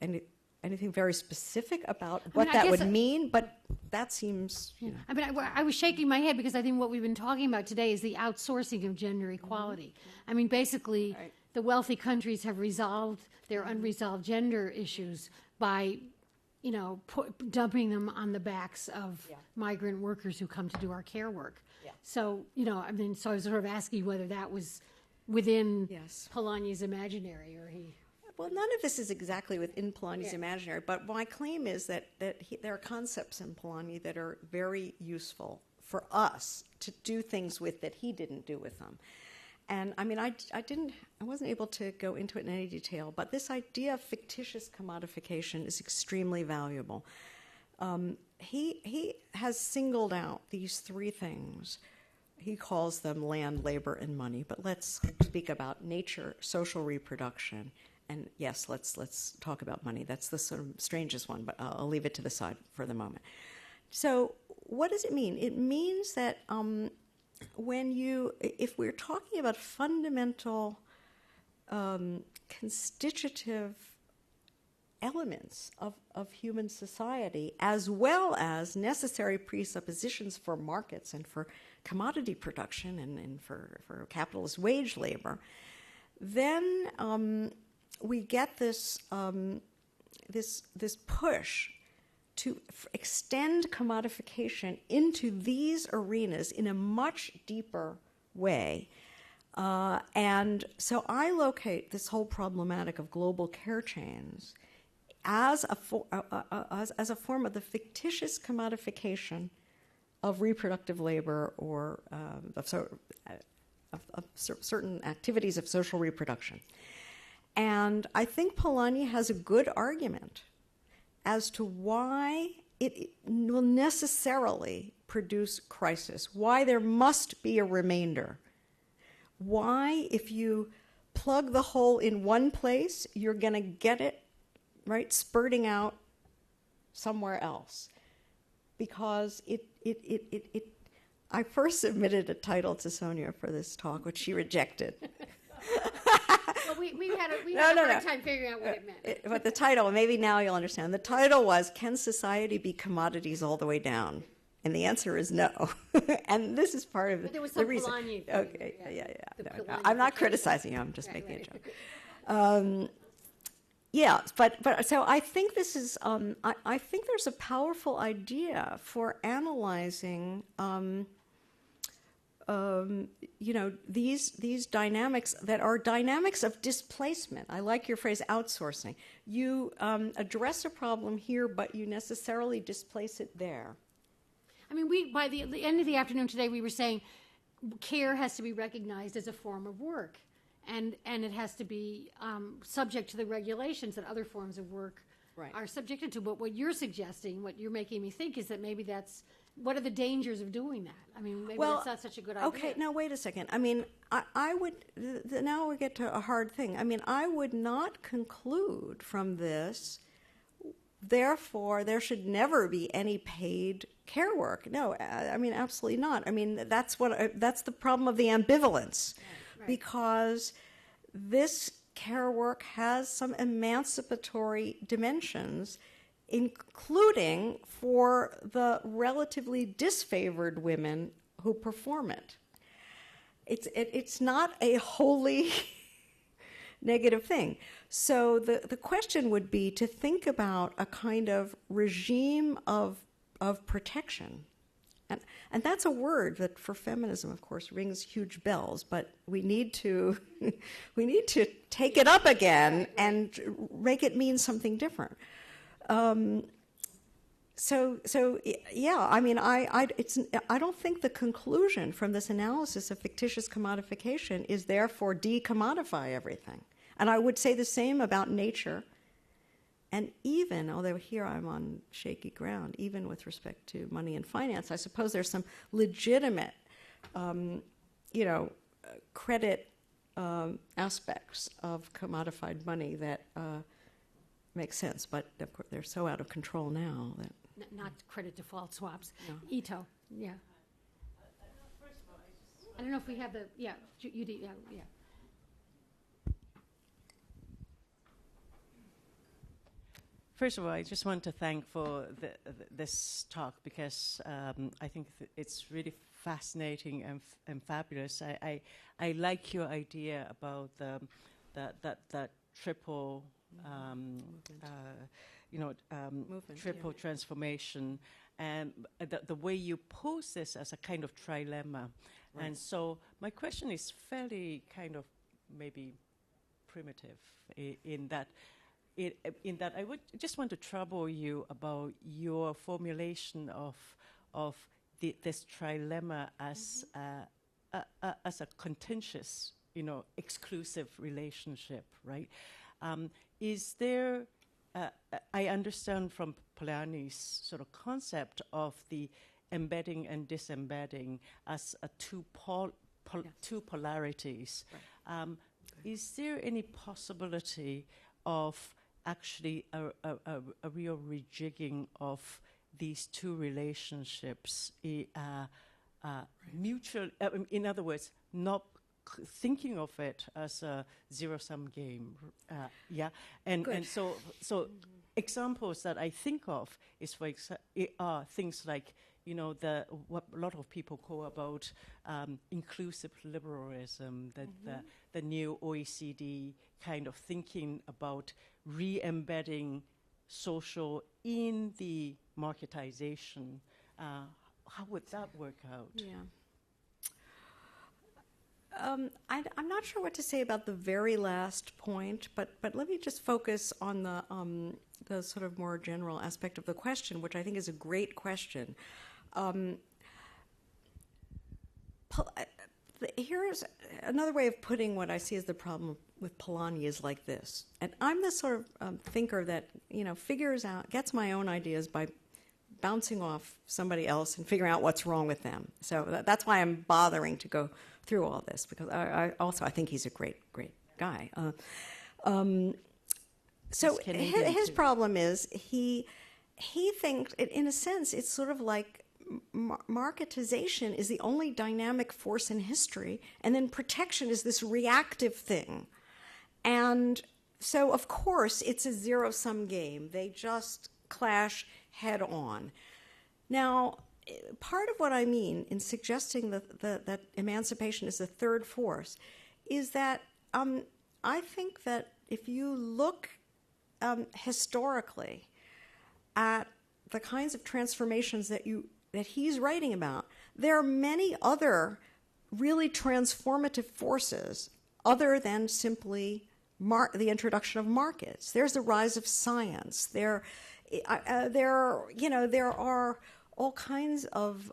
anything very specific about what that would mean, but that seems, I mean, I was shaking my head because I think what we've been talking about today is the outsourcing of gender equality. I mean, basically, the wealthy countries have resolved their unresolved gender issues by, dumping them on the backs of migrant workers who come to do our care work. Yeah. So, so I was sort of asking whether that was within Polanyi's imaginary, or he... Well, none of this is exactly within Polanyi's imaginary, but my claim is that there are concepts in Polanyi that are very useful for us to do things with that he didn't do with them. And I mean, I wasn't able to go into it in any detail, but this idea of fictitious commodification is extremely valuable. He has singled out these three things. He calls them land, labor, and money, but let's speak about nature, social reproduction. And yes, let's talk about money. That's the sort of strangest one, but I'll leave it to the side for the moment. So what does it mean? It means that if we're talking about fundamental constitutive elements of human society, as well as necessary presuppositions for markets and for commodity production and for capitalist wage labor, then we get this push to extend commodification into these arenas in a much deeper way. And so I locate this whole problematic of global care chains as a form of the fictitious commodification of reproductive labor or of certain activities of social reproduction. And I think Polanyi has a good argument as to why it will necessarily produce crisis, why there must be a remainder, why if you plug the hole in one place, you're going to get it, right, spurting out somewhere else. Because I first submitted a title to Sonia for this talk, which she rejected. Well, we had a hard time figuring out what it meant. But the title, maybe now you'll understand. The title was, Can Society Be Commodities All the Way Down? And the answer is no. And this is part of the reason. There was some Polanyi thing. Okay, yeah. No. I'm not criticizing you. I'm just making a joke. Yeah, but so I think this is. I think there's a powerful idea for analyzing. These dynamics that are dynamics of displacement. I like your phrase, outsourcing. You address a problem here, but you necessarily displace it there. I mean, by the end of the afternoon today, we were saying care has to be recognized as a form of work, and it has to be subject to the regulations that other forms of work are subjected to. But what you're suggesting, what you're making me think, is that maybe that's what are the dangers of doing that? I mean, maybe that's not such a good idea. Okay, now wait a second. I mean, I would, now we get to a hard thing. I mean, I would not conclude from this, therefore, there should never be any paid care work. No, I mean, absolutely not. I mean, that's the problem of the ambivalence, because this care work has some emancipatory dimensions, including for the relatively disfavored women who perform it. It's not a wholly negative thing. So the question would be to think about a kind of regime of protection. And that's a word that for feminism, of course, rings huge bells, but we need to take it up again and make it mean something different. So yeah, I mean, I don't think the conclusion from this analysis of fictitious commodification is therefore decommodify everything. And I would say the same about nature. And even, although here I'm on shaky ground, even with respect to money and finance, I suppose there's some legitimate, credit aspects of commodified money that make sense. But of course, they're so out of control now that Not credit default swaps. No. Ito, yeah. I don't know if we have the, yeah, yeah. First of all, I just want to thank for this talk because I think it's really fascinating and fabulous. I like your idea about that triple, triple transformation, and the way you pose this as a kind of trilemma. Right. And so my question is fairly kind of maybe primitive in that I would just want to trouble you about your formulation of this trilemma as a contentious, exclusive relationship, right? Is there? I understand from Polanyi's sort of concept of the embedding and disembedding as two polarities. Right. Is there any possibility of actually a real rejigging of these two relationships, mutual? In other words, not thinking of it as a zero-sum game, and so examples that I think of is are things like what a lot of people call about inclusive liberalism, the new OECD kind of thinking about re-embedding social in the marketization. How would that work out? Yeah. I'm not sure what to say about the very last point, but let me just focus on the sort of more general aspect of the question, which I think is a great question. Here's another way of putting what I see as the problem with Polanyi is like this. And I'm the sort of thinker that, gets my own ideas by bouncing off somebody else and figuring out what's wrong with them. So that's why I'm bothering to go through all this, because I think he's a great guy. So his problem is he thinks, in a sense, it's sort of like marketization is the only dynamic force in history, and then protection is this reactive thing. And so, of course, it's a zero-sum game. They just clash head on. Now, part of what I mean in suggesting that emancipation is the third force is that I think that if you look historically at the kinds of transformations that he's writing about, there are many other really transformative forces other than simply the introduction of markets. There's the rise of science. There are all kinds of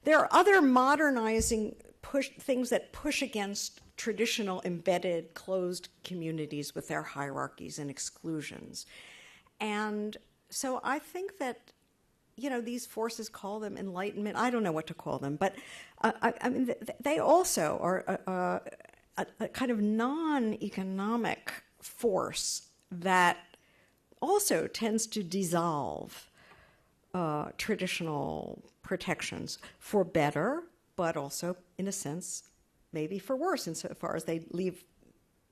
there are other modernizing things that push against traditional embedded closed communities with their hierarchies and exclusions. And so I think that, these forces, call them enlightenment, I don't know what to call them, but I mean, they also are a kind of non-economic force that also tends to dissolve traditional protections for better, but also, in a sense, maybe for worse, insofar as they leave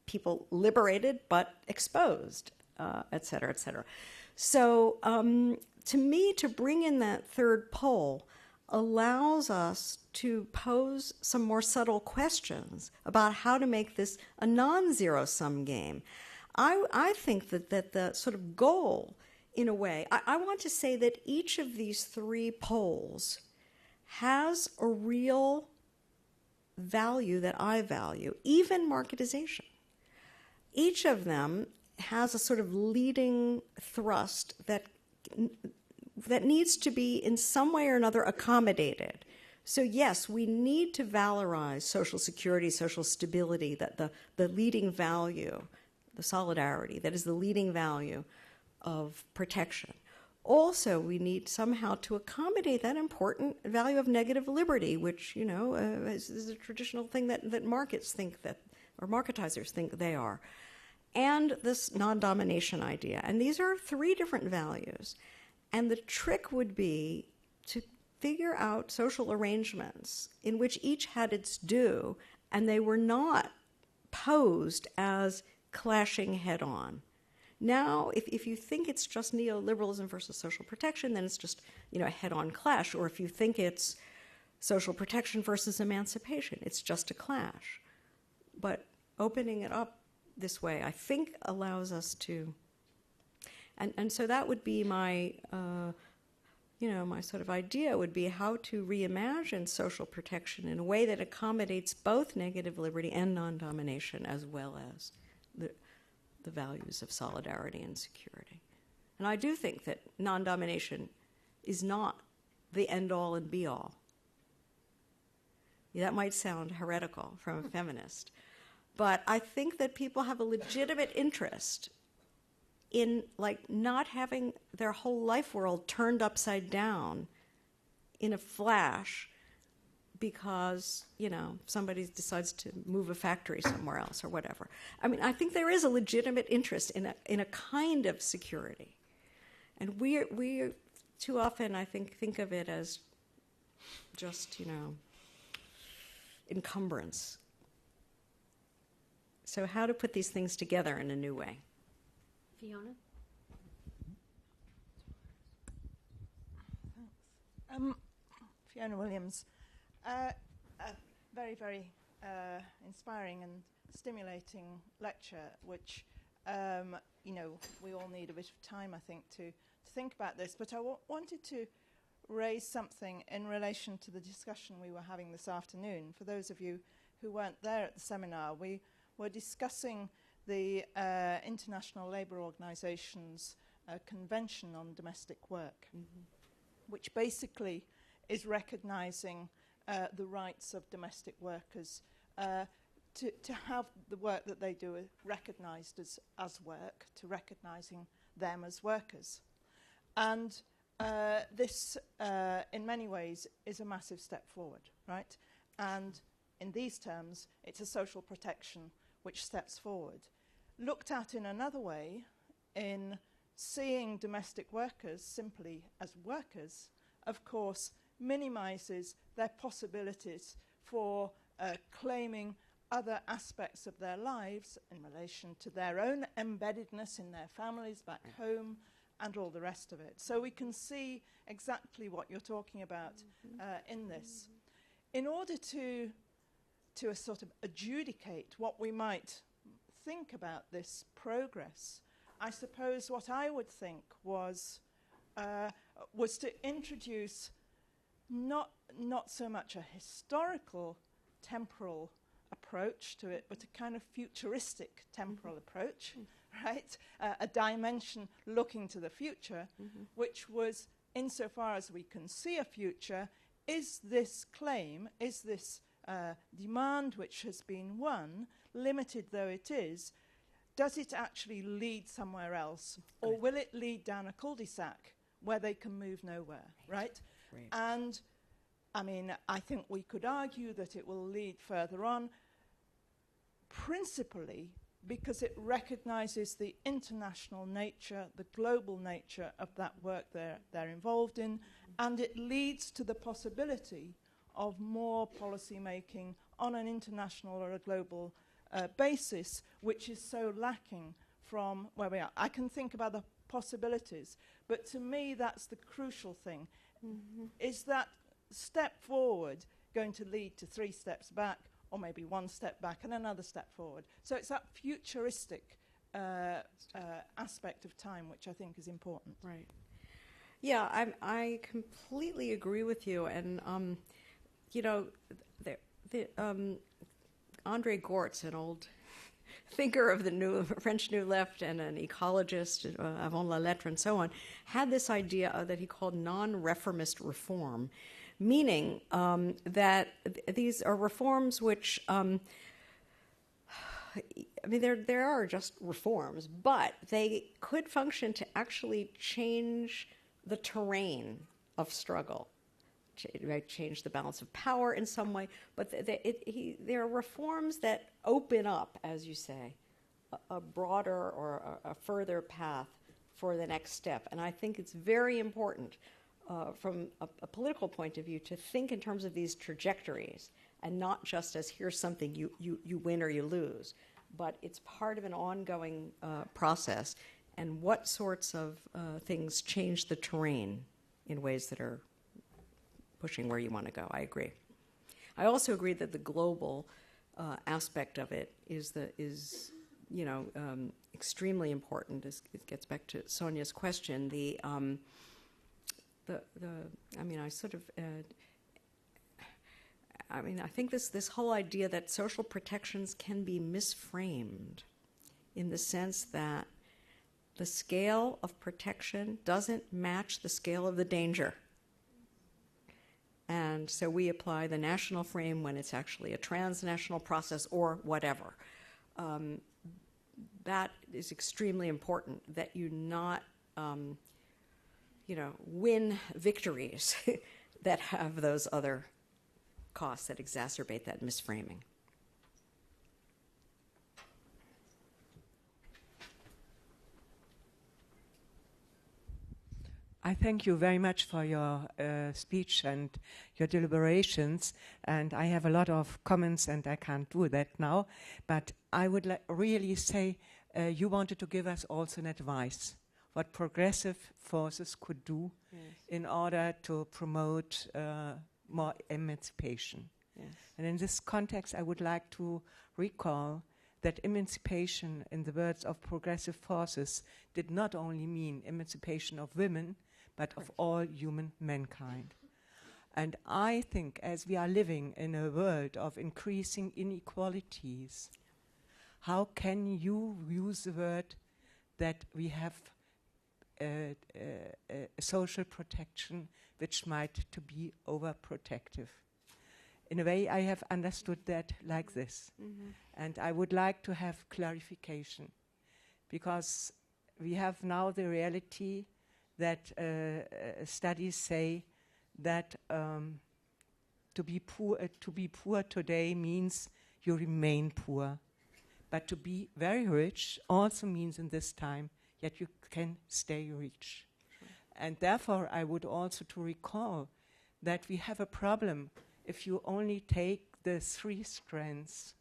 people liberated but exposed, et cetera, et cetera. So to me, to bring in that third pole allows us to pose some more subtle questions about how to make this a non-zero-sum game. I think that the sort of goal, in a way, I want to say that each of these three poles has a real value that I value, even marketization. Each of them has a sort of leading thrust that needs to be in some way or another accommodated. So yes, we need to valorize social security, social stability, that the leading value, the solidarity, that is the leading value of protection. Also, we need somehow to accommodate that important value of negative liberty, which, is a traditional thing that markets think that, or marketizers think they are, and this non-domination idea. And these are 3 different values. And the trick would be to figure out social arrangements in which each had its due, and they were not posed as clashing head-on. Now, if you think it's just neoliberalism versus social protection, then it's just, a head-on clash. Or if you think it's social protection versus emancipation, it's just a clash. But opening it up this way, I think, allows us to... And so that would be my, my sort of idea would be how to reimagine social protection in a way that accommodates both negative liberty and non-domination, as well as the values of solidarity and security. And I do think that non-domination is not the end-all and be-all. That might sound heretical from a feminist, but I think that people have a legitimate interest in not having their whole life world turned upside down in a flash because, somebody decides to move a factory somewhere else or whatever. I mean, I think there is a legitimate interest in a kind of security. And we too often, I think of it as just, encumbrance. So how to put these things together in a new way? Fiona? Thanks. Fiona Williams. A very, very inspiring and stimulating lecture, which, we all need a bit of time, I think, to think about this. But I wanted to raise something in relation to the discussion we were having this afternoon. For those of you who weren't there at the seminar, we were discussing the International Labour Organization's Convention on Domestic Work, which basically is recognizing the rights of domestic workers to have the work that they do recognized as work, to recognizing them as workers. And this, in many ways, is a massive step forward, right? And in these terms, it's a social protection which steps forward. Looked at in another way, in seeing domestic workers simply as workers, of course, minimizes their possibilities for claiming other aspects of their lives in relation to their own embeddedness in their families back home and all the rest of it. So we can see exactly what you're talking about in this. In order to sort of adjudicate what we might think about this progress, I suppose what I would think was to introduce not so much a historical temporal approach to it, but a kind of futuristic temporal approach, right? A dimension looking to the future, which was, insofar as we can see a future, is this claim, is this demand which has been won, limited though it is, does it actually lead somewhere else? Or will it lead down a cul-de-sac where they can move nowhere, right? And, I mean, I think we could argue that it will lead further on, principally because it recognizes the international nature, the global nature of that work they're involved in, and it leads to the possibility of more policy making on an international or a global basis, which is so lacking from where we are. I can think about the possibilities, but to me that's the crucial thing. Is that step forward going to lead to 3 steps back, or maybe 1 step back and another step forward? So it's that futuristic aspect of time which I think is important. Right. Yeah, I completely agree with you. And, André Gortz, an old thinker of the French New Left and an ecologist, avant la lettre and so on, had this idea that he called non-reformist reform, meaning that these are reforms which, there are just reforms, but they could function to actually change the terrain of struggle, change the balance of power in some way. But there are reforms that open up, as you say, a broader or a further path for the next step. And I think it's very important from a political point of view to think in terms of these trajectories and not just as here's something you win or you lose, but it's part of an ongoing process, and what sorts of things change the terrain in ways that are pushing where you want to go. I agree. I also agree that the global aspect of it is extremely important. It gets back to Sonia's question. I think this whole idea that social protections can be misframed in the sense that the scale of protection doesn't match the scale of the danger. And so we apply the national frame when it's actually a transnational process or whatever. That is extremely important, that you not win victories that have those other costs that exacerbate that misframing. I thank you very much for your speech and your deliberations, and I have a lot of comments and I can't do that now, but I would really say you wanted to give us also an advice what progressive forces could do in order to promote more emancipation. Yes. And in this context, I would like to recall that emancipation, in the words of progressive forces, did not only mean emancipation of women, but of all human mankind. And I think as we are living in a world of increasing inequalities, how can you use the word that we have social protection which might to be overprotective? In a way, I have understood that like this. Mm-hmm. And I would like to have clarification, because we have now the reality that studies say that to be poor today means you remain poor, but to be very rich also means in this time yet you can stay rich. Sure. And therefore, I would also to recall that we have a problem if you only take the three strands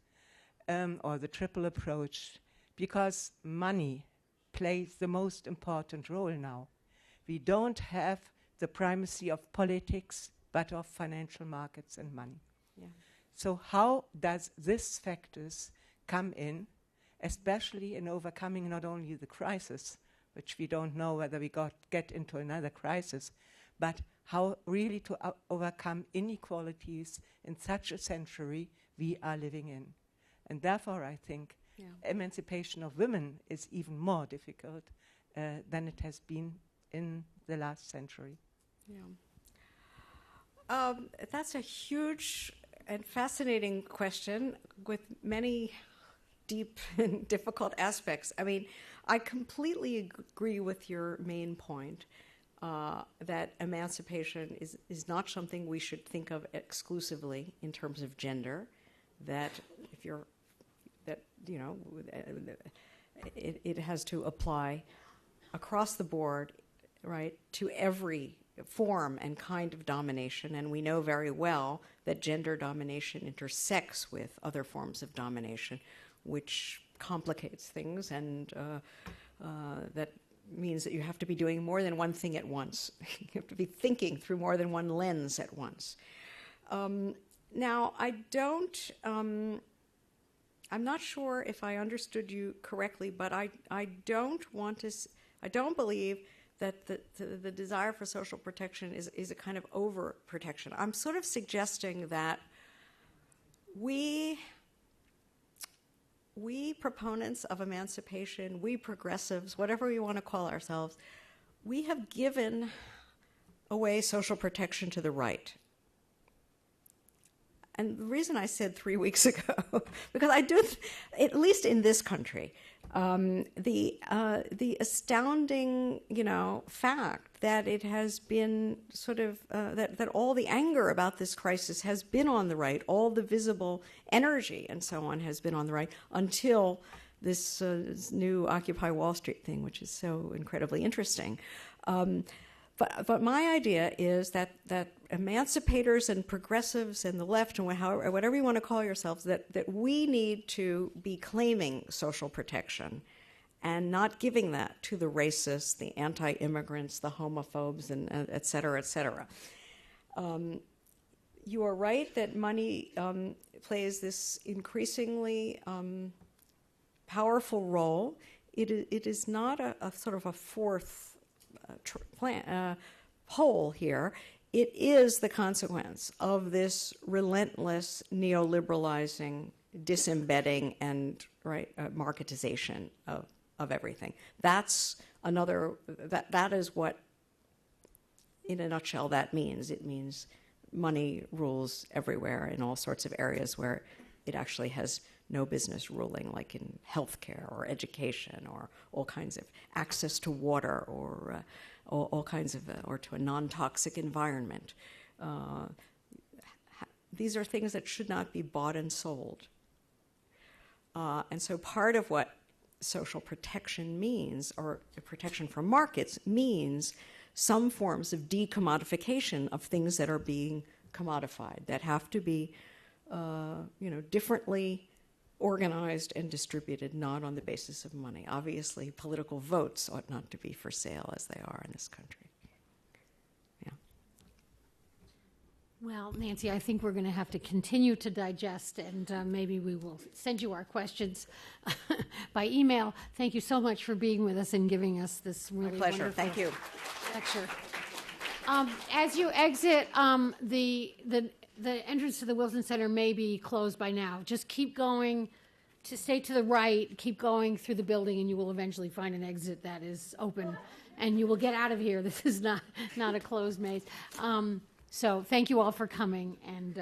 or the triple approach, because money plays the most important role now. We don't have the primacy of politics, but of financial markets and money. Yeah. So how does these factors come in, especially in overcoming not only the crisis, which we don't know whether we get into another crisis, but how really to overcome inequalities in such a century we are living in. And therefore, I think emancipation of women is even more difficult than it has been in the last century. Yeah. That's a huge and fascinating question with many deep and difficult aspects. I mean, I completely agree with your main point that emancipation is not something we should think of exclusively in terms of gender. That if you're it has to apply across the board, right, to every form and kind of domination. And we know very well that gender domination intersects with other forms of domination, which complicates things, and that means that you have to be doing more than one thing at once. You have to be thinking through more than one lens at once. Now, I'm not sure if I understood you correctly, but I don't believe that the desire for social protection is a kind of over-protection. I'm sort of suggesting that we proponents of emancipation, we progressives, whatever we want to call ourselves, we have given away social protection to the right. and the reason I said 3 weeks ago, because I do, at least in this country, the astounding, fact that it has been sort of that all the anger about this crisis has been on the right, all the visible energy and so on has been on the right until this new Occupy Wall Street thing, which is so incredibly interesting. But my idea is that emancipators and progressives and the left and whatever you want to call yourselves, that we need to be claiming social protection and not giving that to the racists, the anti-immigrants, the homophobes, and et cetera, et cetera. You are right that money plays this increasingly powerful role. It is not a sort of a fourth pole here. It is the consequence of this relentless neoliberalizing, disembedding, and marketization of everything. That's another. That is what, in a nutshell, that means. It means money rules everywhere in all sorts of areas where it actually has no business ruling, like in healthcare or education or all kinds of access to water or all kinds of, or to a non-toxic environment. These are things that should not be bought and sold. And so part of what social protection means, or protection from markets, means some forms of decommodification of things that are being commodified, that have to be, differently organized and distributed, not on the basis of money. Obviously, political votes ought not to be for sale as they are in this country. Yeah. Well, Nancy, I think we're going to have to continue to digest, and maybe we will send you our questions by email. Thank you so much for being with us and giving us this really pleasure. wonderful Thank you. lecture. As you exit, the entrance to the Wilson Center may be closed by now. Just keep going, to stay to the right, keep going through the building, and you will eventually find an exit that is open, and you will get out of here. This is not a closed maze. So thank you all for coming, and